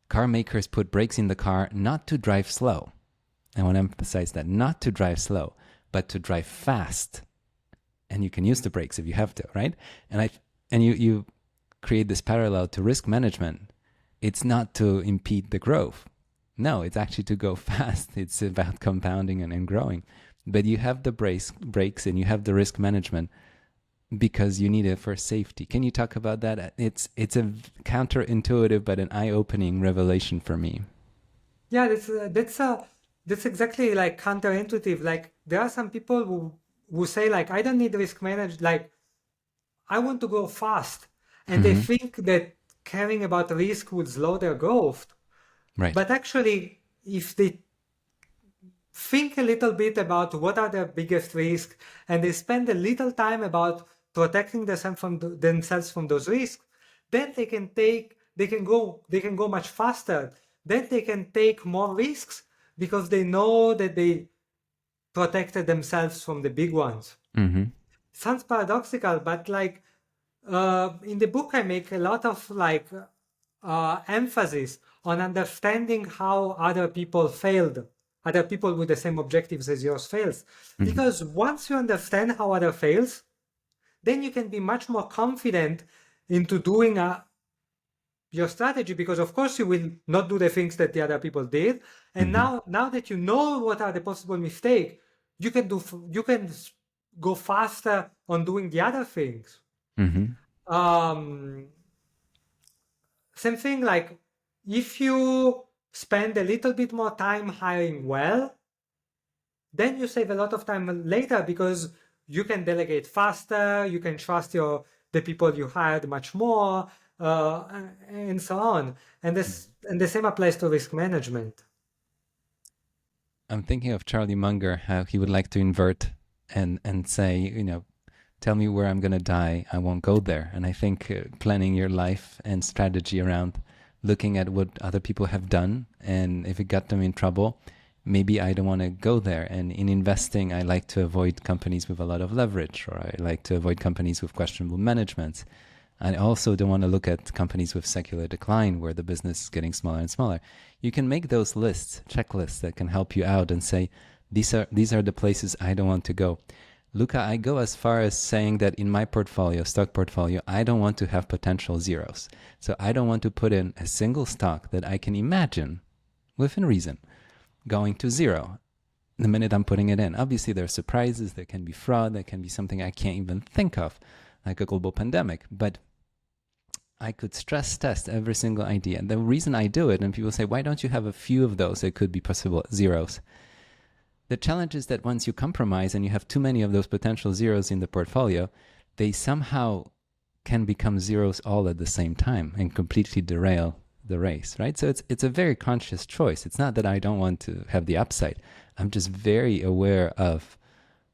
car makers put brakes in the car not to drive slow. I want to emphasize that, not to drive slow, but to drive fast. And you can use the brakes if you have to, right? And you create this parallel to risk management. It's not to impede the growth. No, it's actually to go fast. It's about compounding and growing. but you have the brakes and you have the risk management because you need it for safety. Can you talk about that? It's a counterintuitive but an eye-opening revelation for me. Yeah, that's exactly like counterintuitive. Like there are some people who say like I don't need risk management, like I want to go fast, and they Mm-hmm. think that caring about risk would slow their growth. Right. But actually, if they think a little bit about what are their biggest risks, and they spend a little time about protecting themselves from those risks, then they can go much faster. Then they can take more risks because they know that they protected themselves from the big ones. Mm-hmm. Sounds paradoxical, but like in the book, I make a lot of like emphasis on understanding how other people failed, other people with the same objectives as yours fails. Mm-hmm. Because once you understand how other fails, then you can be much more confident into doing your strategy. Because of course you will not do the things that the other people did, and Mm-hmm. now that you know what are the possible mistakes, you can go faster on doing the other things. Mm-hmm. Um, Same thing, like if you spend a little bit more time hiring well, then you save a lot of time later because you can delegate faster, you can trust the people you hired much more, and so on. And the same applies to risk management. I'm thinking of Charlie Munger, how he would like to invert and say, tell me where I'm going to die. I won't go there. And I think planning your life and strategy around looking at what other people have done and if it got them in trouble, maybe I don't want to go there. And in investing, I like to avoid companies with a lot of leverage, or I like to avoid companies with questionable management. I also don't want to look at companies with secular decline where the business is getting smaller and smaller. You can make those lists, checklists that can help you out and say, these are the places I don't want to go. Luca, I go as far as saying that in my portfolio, stock portfolio, I don't want to have potential zeros. So I don't want to put in a single stock that I can imagine, within reason, going to zero the minute I'm putting it in. Obviously, there are surprises, there can be fraud, there can be something I can't even think of, like a global pandemic. But I could stress test every single idea. And the reason I do it, and people say, why don't you have a few of those that could be possible zeros? The challenge is that once you compromise and you have too many of those potential zeros in the portfolio, they somehow can become zeros all at the same time and completely derail the race, right? So it's a very conscious choice. It's not that I don't want to have the upside. I'm just very aware of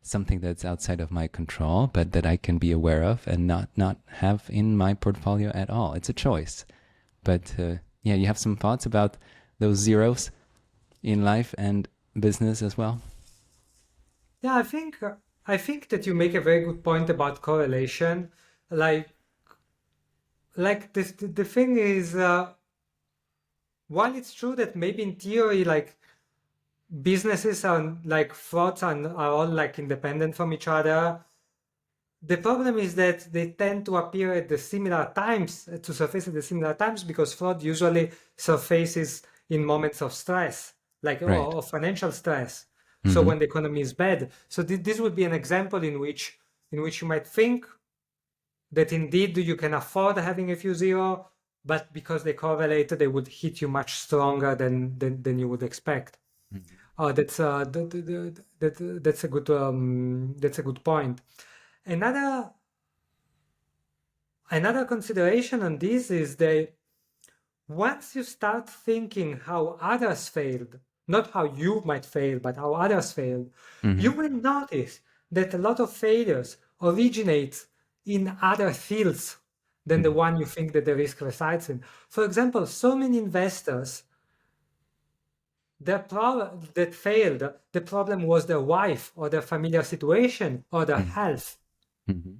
something that's outside of my control, but that I can be aware of and not have in my portfolio at all. It's a choice. But yeah, you have some thoughts about those zeros in life and business as well? Yeah, I think that you make a very good point about correlation. Like the thing is, while it's true that maybe in theory, like businesses are like frauds are all like independent from each other. The problem is that they tend to appear at the similar times, to surface at the similar times, because fraud usually surfaces in moments of stress, like Right. or financial stress. So Mm-hmm. when the economy is bad. So this would be an example in which you might think that indeed you can afford having a few zero, but because they correlate, they would hit you much stronger than you would expect. Oh, that's a good point. Another Another consideration on this is that once you start thinking how others failed, not how you might fail, but how others failed, Mm-hmm. you will notice that a lot of failures originate in other fields than the Mm-hmm. one you think that the risk resides in. For example, so many investors that failed, the problem was their wife or their familiar situation or their health. Mm-hmm.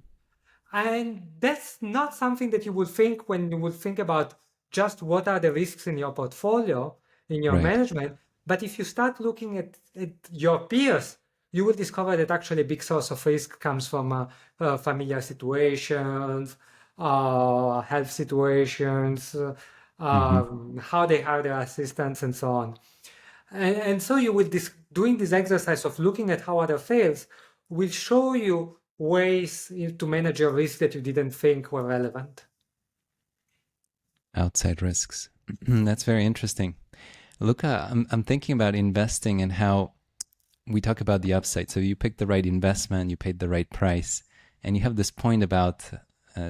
And that's not something that you would think when you would think about just what are the risks in your portfolio, in your Right. management. But if you start looking at your peers, you will discover that actually a big source of risk comes from familiar situations, health situations, Mm-hmm. how they hire their assistants, and so on. And so you will doing this exercise of looking at how other fails will show you ways to manage your risk that you didn't think were relevant. Outside risks. That's very interesting. Luca, I'm thinking about investing and how we talk about the upside. So you picked the right investment, you paid the right price, and you have this point about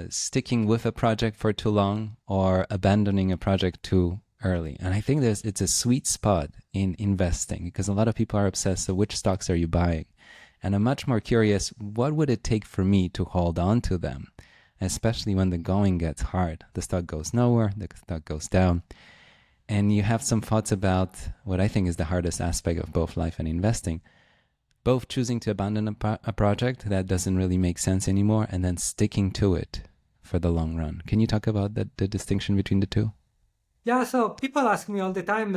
sticking with a project for too long or abandoning a project too early. And I think it's a sweet spot in investing because a lot of people are obsessed. So which stocks are you buying? And I'm much more curious, what would it take for me to hold on to them, especially when the going gets hard? The stock goes nowhere, the stock goes down. And you have some thoughts about what I think is the hardest aspect of both life and investing, both choosing to abandon a project that doesn't really make sense anymore and then sticking to it for the long run. Can you talk about the distinction between the two? Yeah, so people ask me all the time,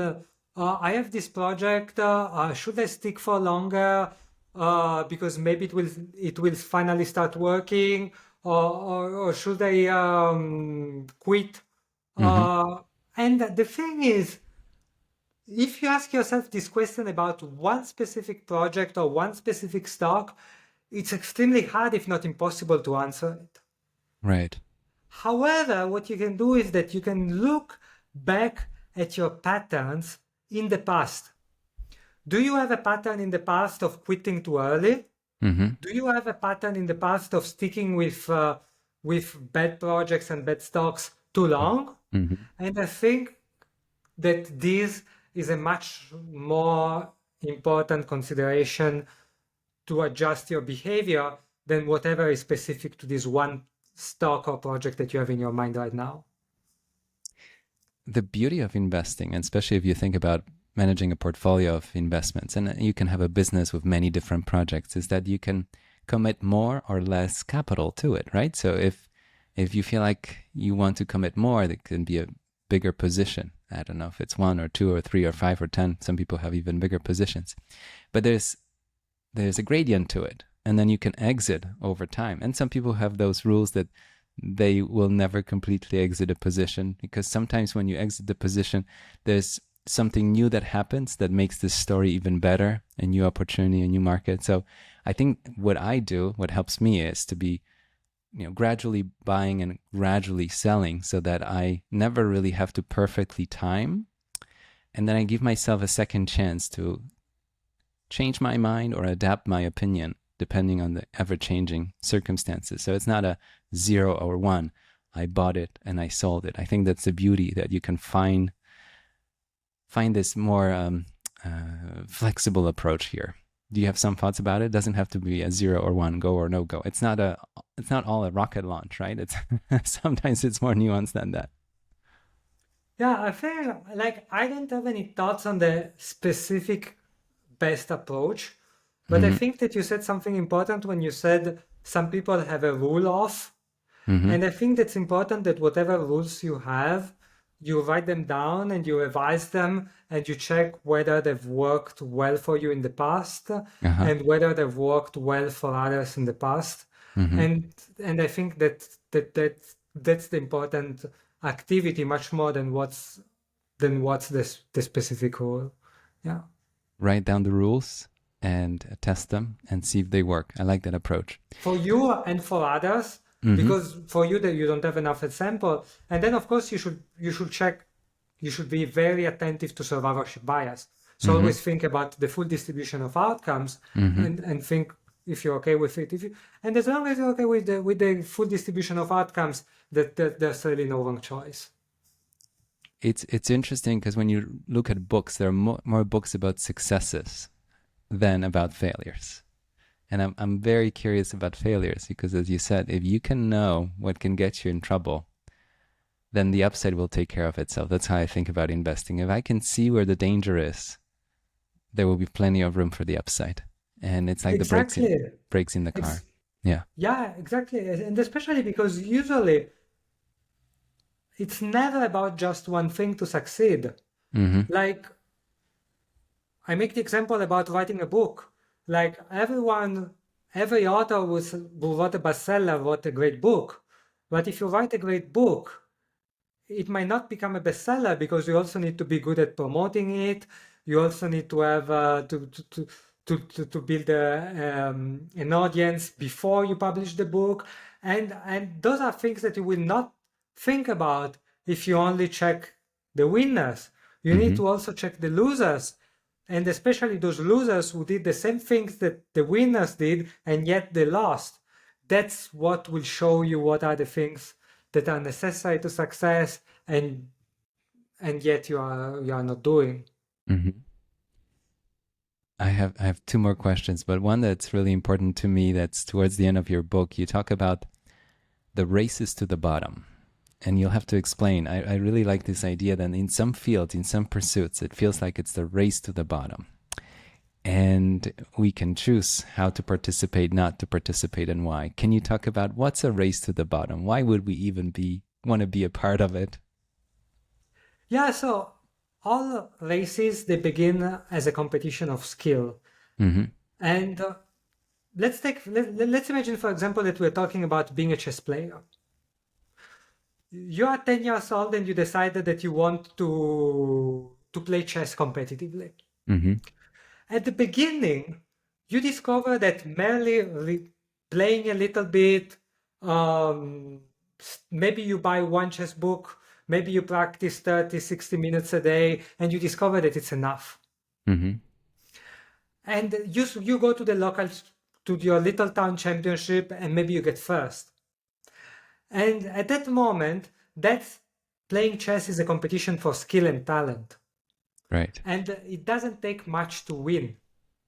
I have this project, should I stick for longer? Because maybe it will finally start working, or should I quit? Mm-hmm. And the thing is, if you ask yourself this question about one specific project or one specific stock, it's extremely hard, if not impossible, to answer it. Right. However, what you can do is that you can look back at your patterns in the past. Do you have a pattern in the past of quitting too early? Mm-hmm. Do you have a pattern in the past of sticking with bad projects and bad stocks too long? Mm-hmm. And I think that this is a much more important consideration to adjust your behavior than whatever is specific to this one stock or project that you have in your mind right now. The beauty of investing, and especially if you think about managing a portfolio of investments, and you can have a business with many different projects, is that you can commit more or less capital to it, right? So if you feel like you want to commit more, there can be a bigger position. I don't know if it's 1 or 2 or 3 or 5 or 10. Some people have even bigger positions. But there's a gradient to it. And then you can exit over time. And some people have those rules that they will never completely exit a position, because sometimes when you exit the position, there's something new that happens that makes this story even better, a new opportunity, a new market. So I think what I do, what helps me, is to be gradually buying and gradually selling so that I never really have to perfectly time. And then I give myself a second chance to change my mind or adapt my opinion depending on the ever-changing circumstances. So it's not a 0 or 1. I bought it and I sold it. I think that's the beauty, that you can find this more flexible approach here. Do you have some thoughts about it? It doesn't have to be a 0 or 1, go or no go. It's not all a rocket launch, right? It's sometimes it's more nuanced than that. Yeah, I feel like I don't have any thoughts on the specific best approach, but I Mm-hmm. think that you said something important when you said some people have a rule of, Mm-hmm. and I think that's important that whatever rules you have, you write them down and you revise them and you check whether they've worked well for you in the past Uh-huh. and whether they've worked well for others in the past. Mm-hmm. And I think that's the important activity much more than what's the specific rule. Yeah. Write down the rules and test them and see if they work. I like that approach. For you and for others, Mm-hmm. because for you that you don't have enough sample, and then of course you should check, you should be very attentive to survivorship bias. So Mm-hmm. always think about the full distribution of outcomes, Mm-hmm. and think if you're okay with it. And as long as you're okay with the full distribution of outcomes, that there's really no wrong choice. It's interesting because when you look at books, there are more books about successes than about failures. And I'm very curious about failures because, as you said, if you can know what can get you in trouble, then the upside will take care of itself. That's how I think about investing. If I can see where the danger is, there will be plenty of room for the upside. And it's like the Exactly. brakes in the car. Ex- Yeah. yeah, exactly. And especially because usually it's never about just one thing to succeed. Mm-hmm. Like, I make the example about writing a book. Like every author who wrote a bestseller wrote a great book. But if you write a great book, it might not become a bestseller because you also need to be good at promoting it. You also need to have to build an audience before you publish the book, and those are things that you will not think about if you only check the winners. You need to also check the losers, and especially those losers who did the same things that the winners did and yet they lost. That's what will show you what are the things that are necessary to success and yet you are not doing. I have two more questions, but one that's really important to me, that's towards the end of your book. You talk about the races to the bottom, and you'll have to explain. I really like this idea that in some fields, in some pursuits, it feels like it's the race to the bottom, and we can choose how to participate, not to participate, and why. Can you talk about what's a race to the bottom? Why would we even want to be a part of it? Yeah, so all races, they begin as a competition of skill. And let's imagine, for example, that we're talking about being a chess player. You are 10 years old and you decided that you want to play chess competitively. At the beginning, you discover that merely playing a little bit, maybe you buy one chess book, maybe you practice 30, 60 minutes a day, and you discover that it's enough. And you go to to your little town championship, and maybe you get first. And at that moment, that's playing chess is a competition for skill and talent. Right. And it doesn't take much to win.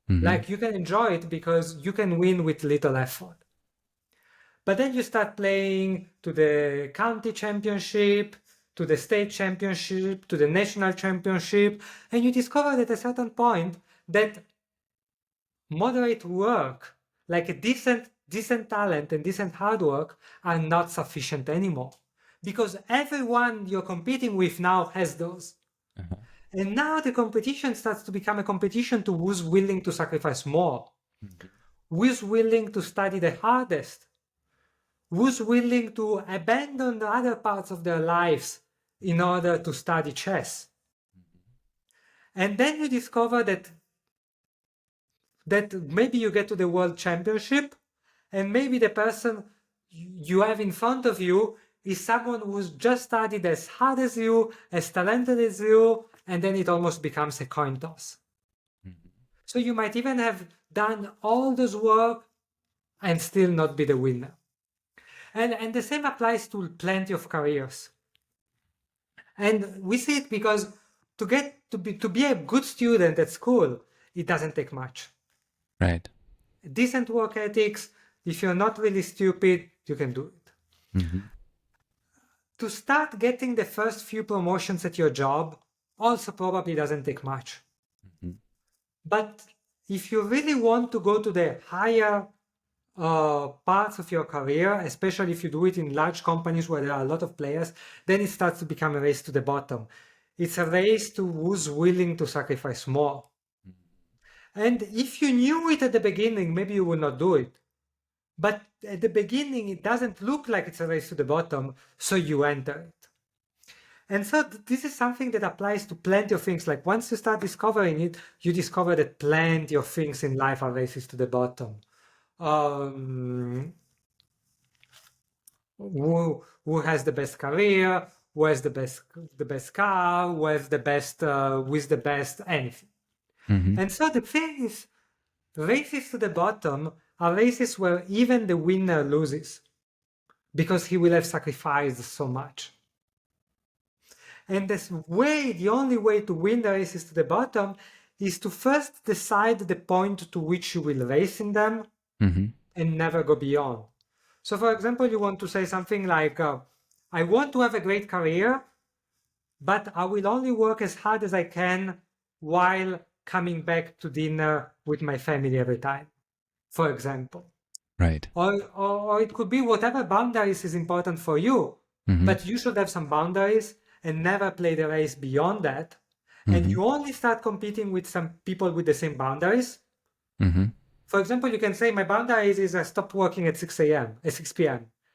Like you can enjoy it because you can win with little effort. But then you start playing to the county championship, to the state championship, to the national championship, and you discover at a certain point that moderate work, like a decent talent and decent hard work, are not sufficient anymore. Because everyone you're competing with now has those. And now the competition starts to become a competition to who's willing to sacrifice more, who's willing to study the hardest, who's willing to abandon the other parts of their lives in order to study chess. And then you discover that maybe you get to the world championship, and maybe the person you have in front of you is someone who's just studied as hard as you, as talented as you, and then it almost becomes a coin toss. So you might even have done all this work and still not be the winner. And the same applies to plenty of careers. And we see it because to be a good student at school, it doesn't take much. Right. Decent work ethics, if you're not really stupid, you can do it. To start getting the first few promotions at your job also probably doesn't take much. But if you really want to go to the higher parts of your career, especially if you do it in large companies where there are a lot of players, then it starts to become a race to the bottom. It's a race to who's willing to sacrifice more. And if you knew it at the beginning, maybe you would not do it. But at the beginning, it doesn't look like it's a race to the bottom, so you enter it. And so this is something that applies to plenty of things. Like once you start discovering it, you discover that plenty of things in life are races to the bottom. Who has the best career? Who has the best car? Who has the best with the best anything? And so the thing is, races to the bottom are races where even the winner loses because he will have sacrificed so much. And the only way to win the races to the bottom is to first decide the point to which you will race in them and never go beyond. So for example, you want to say something like, I want to have a great career, but I will only work as hard as I can while coming back to dinner with my family every time, for example. Right. Or it could be whatever boundaries is important for you, but you should have some boundaries and never play the race beyond that. And you only start competing with some people with the same boundaries. For example, you can say my boundaries is I stop working at 6 p.m.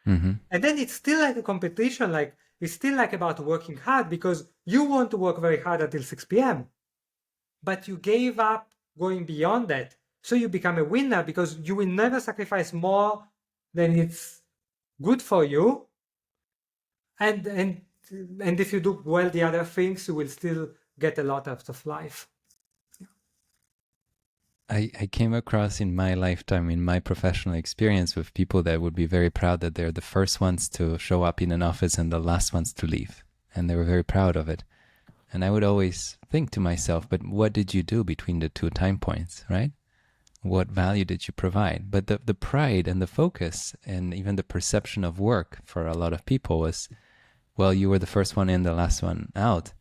And then it's still like a competition, like it's still like about working hard because you want to work very hard until 6 p.m. but you gave up going beyond that. So you become a winner because you will never sacrifice more than it's good for you. And if you do well the other things, you will still get a lot out of life. I came across in my lifetime, in my professional experience, with people that would be very proud that they're the first ones to show up in an office and the last ones to leave. And they were very proud of it. And I would always think to myself, but what did you do between the two time points, right? What value did you provide? But the pride and the focus and even the perception of work for a lot of people was, well, you were the first one in, the last one out.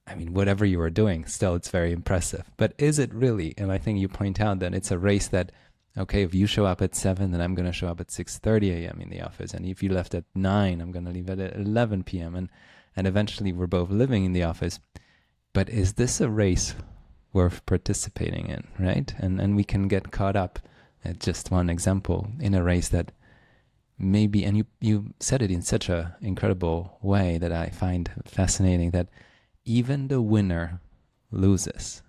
I mean, whatever you were doing, still it's very impressive. But is it really? And I think you point out that it's a race that, okay, if you show up at 7, then I'm going to show up at 6:30 a.m. in the office. And if you left at 9, I'm going to leave at 11 p.m. And eventually we're both living in the office. But is this a race worth participating in, right? And we can get caught up, at just one example, in a race that maybe, and you said it in such an incredible way that I find fascinating, that even the winner loses.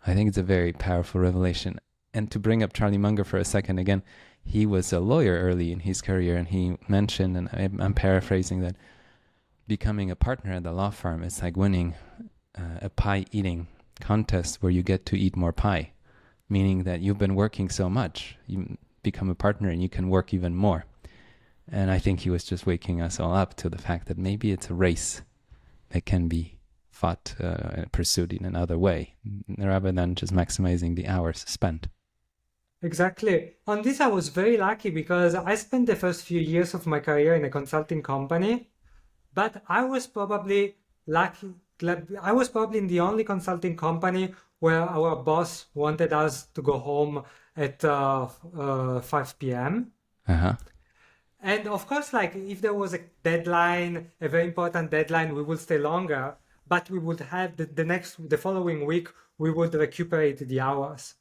I think it's a very powerful revelation. And to bring up Charlie Munger for a second again, he was a lawyer early in his career, and he mentioned, and I'm paraphrasing, that becoming a partner at the law firm is like winning a pie eating contest where you get to eat more pie, meaning that you've been working so much, you become a partner and you can work even more. And I think he was just waking us all up to the fact that maybe it's a race that can be fought and pursued in another way, rather than just maximizing the hours spent. Exactly. On this, I was very lucky because I spent the first few years of my career in a consulting company, but I was probably lucky. I was probably in the only consulting company where our boss wanted us to go home at 5 p.m. Uh-huh. And of course, like if there was a deadline, a very important deadline, we would stay longer, but we would have the following week, we would recuperate the hours.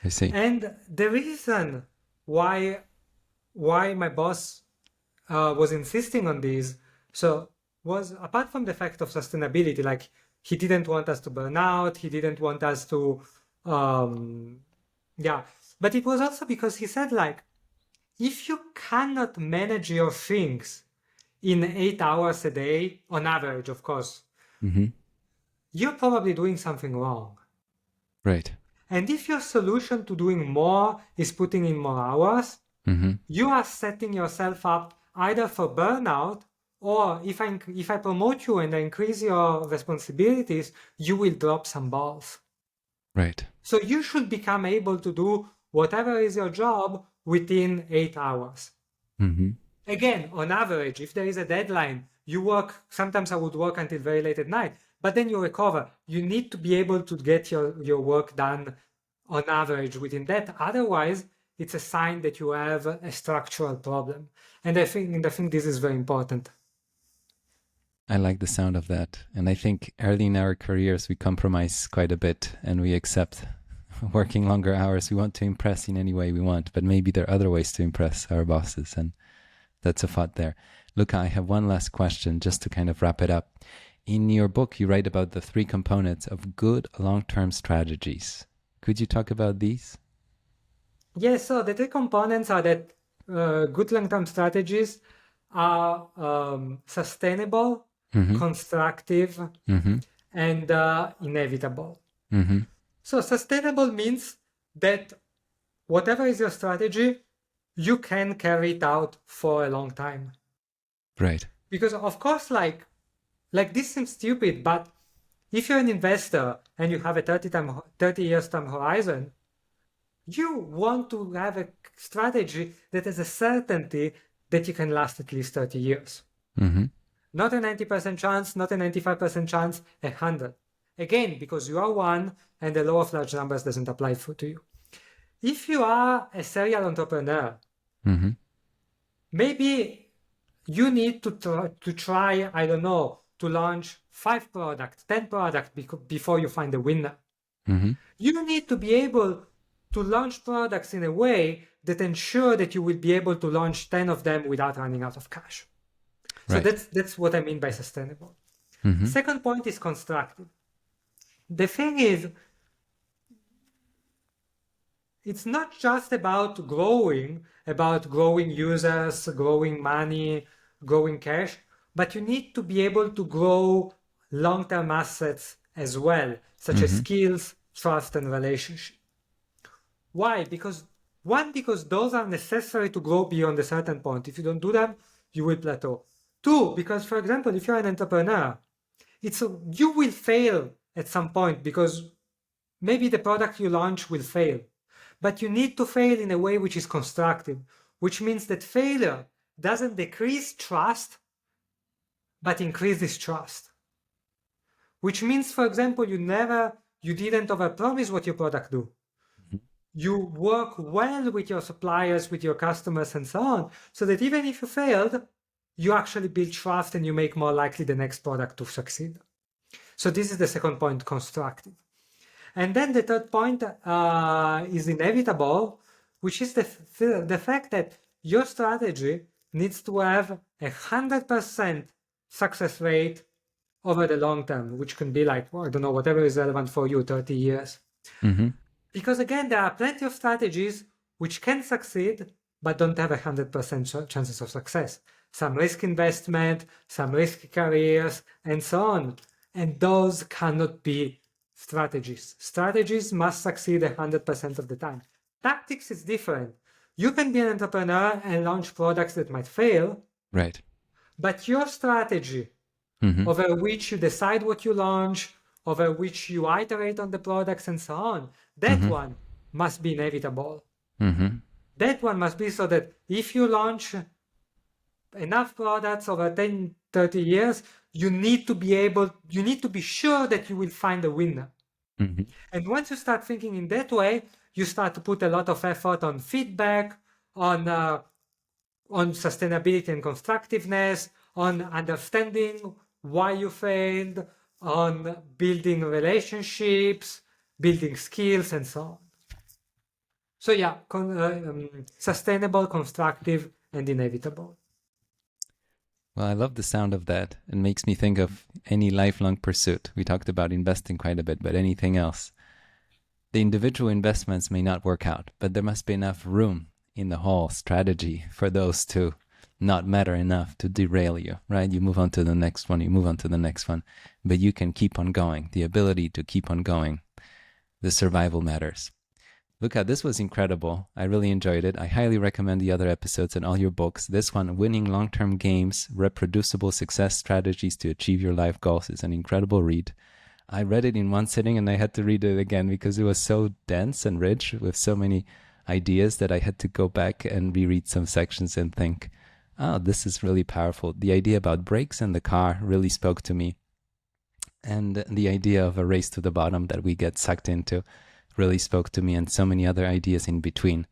I see. And the reason why my boss was insisting on this, so was apart from the fact of sustainability, like he didn't want us to burn out, he didn't want us to, but it was also because he said, like, if you cannot manage your things in 8 hours a day, on average, of course, you're probably doing something wrong. Right. And if your solution to doing more is putting in more hours, you are setting yourself up either for burnout, or if I promote you and I increase your responsibilities, you will drop some balls. Right. So you should become able to do whatever is your job within 8 hours. Again, on average, if there is a deadline, you work, sometimes I would work until very late at night, but then you recover. You need to be able to get your work done on average within that. Otherwise, it's a sign that you have a structural problem. And I think this is very important. I like the sound of that. And I think early in our careers, we compromise quite a bit and we accept working longer hours. We want to impress in any way we want, but maybe there are other ways to impress our bosses. And that's a thought there. Luca, I have one last question just to kind of wrap it up. In your book, you write about the 3 components of good long-term strategies. Could you talk about these? Yes, so the 3 components are that good long-term strategies are sustainable, constructive, and inevitable. So sustainable means that whatever is your strategy, you can carry it out for a long time. Right. Because of course, like this seems stupid, but if you're an investor and you have a 30 years time horizon, you want to have a strategy that has a certainty that you can last at least 30 years. Not a 90% chance, not a 95% chance, 100. Again, because you are one and the law of large numbers doesn't apply to you. If you are a serial entrepreneur, maybe you need to try, I don't know, to launch 5 products, 10 products before you find a winner. You need to be able to launch products in a way that ensure that you will be able to launch 10 of them without running out of cash. So that's what I mean by sustainable. Second point is constructive. The thing is, it's not just about growing users, growing money, growing cash, but you need to be able to grow long-term assets as well, such as skills, trust, and relationship. Why? Because those are necessary to grow beyond a certain point. If you don't do them, you will plateau. Two, because for example, if you're an entrepreneur, you will fail at some point because maybe the product you launch will fail. But you need to fail in a way which is constructive, which means that failure doesn't decrease trust, but increases trust. Which means, for example, you didn't overpromise what your product do. You work well with your suppliers, with your customers, and so on, so that even if you failed, you actually build trust and you make more likely the next product to succeed. So this is the second point, constructive. And then the third point is inevitable, which is the fact that your strategy needs to have 100% success rate over the long term, which can be like, well, I don't know, whatever is relevant for you, 30 years. Because again, there are plenty of strategies which can succeed, but don't have 100% chances of success. Some risk investment, some risky careers, and so on. And those cannot be strategies. Strategies must succeed 100% of the time. Tactics is different. You can be an entrepreneur and launch products that might fail. Right. But your strategy, over which you decide what you launch, over which you iterate on the products and so on, that one must be inevitable. That one must be so that if you launch enough products over 10, 30 years, you need to be sure that you will find a winner. And once you start thinking in that way, you start to put a lot of effort on feedback, on sustainability and constructiveness, on understanding why you failed, on building relationships, building skills, and so on. So yeah, sustainable, constructive, and inevitable. Well, I love the sound of that. It makes me think of any lifelong pursuit. We talked about investing quite a bit, but anything else. The individual investments may not work out, but there must be enough room in the whole strategy for those to not matter enough to derail you, right? You move on to the next one, you move on to the next one, but you can keep on going. The ability to keep on going. The survival matters. Luca, this was incredible. I really enjoyed it. I highly recommend the other episodes and all your books. This one, Winning Long-Term Games, Reproducible Success Strategies to Achieve Your Life Goals, is an incredible read. I read it in one sitting and I had to read it again because it was so dense and rich with so many ideas that I had to go back and reread some sections and think, oh, this is really powerful. The idea about brakes in the car really spoke to me. And the idea of a race to the bottom that we get sucked into really spoke to me, and so many other ideas in between.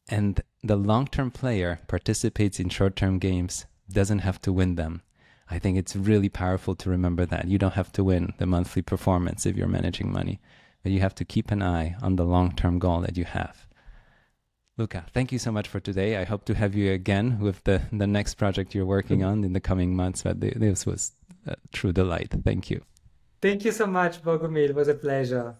And the long-term player participates in short-term games, doesn't have to win them. I think it's really powerful to remember that. You don't have to win the monthly performance if you're managing money, but you have to keep an eye on the long-term goal that you have. Luca, thank you so much for today. I hope to have you again with the next project you're working on in the coming months, but this was a true delight. Thank you. Thank you so much, Bogomil. It was a pleasure.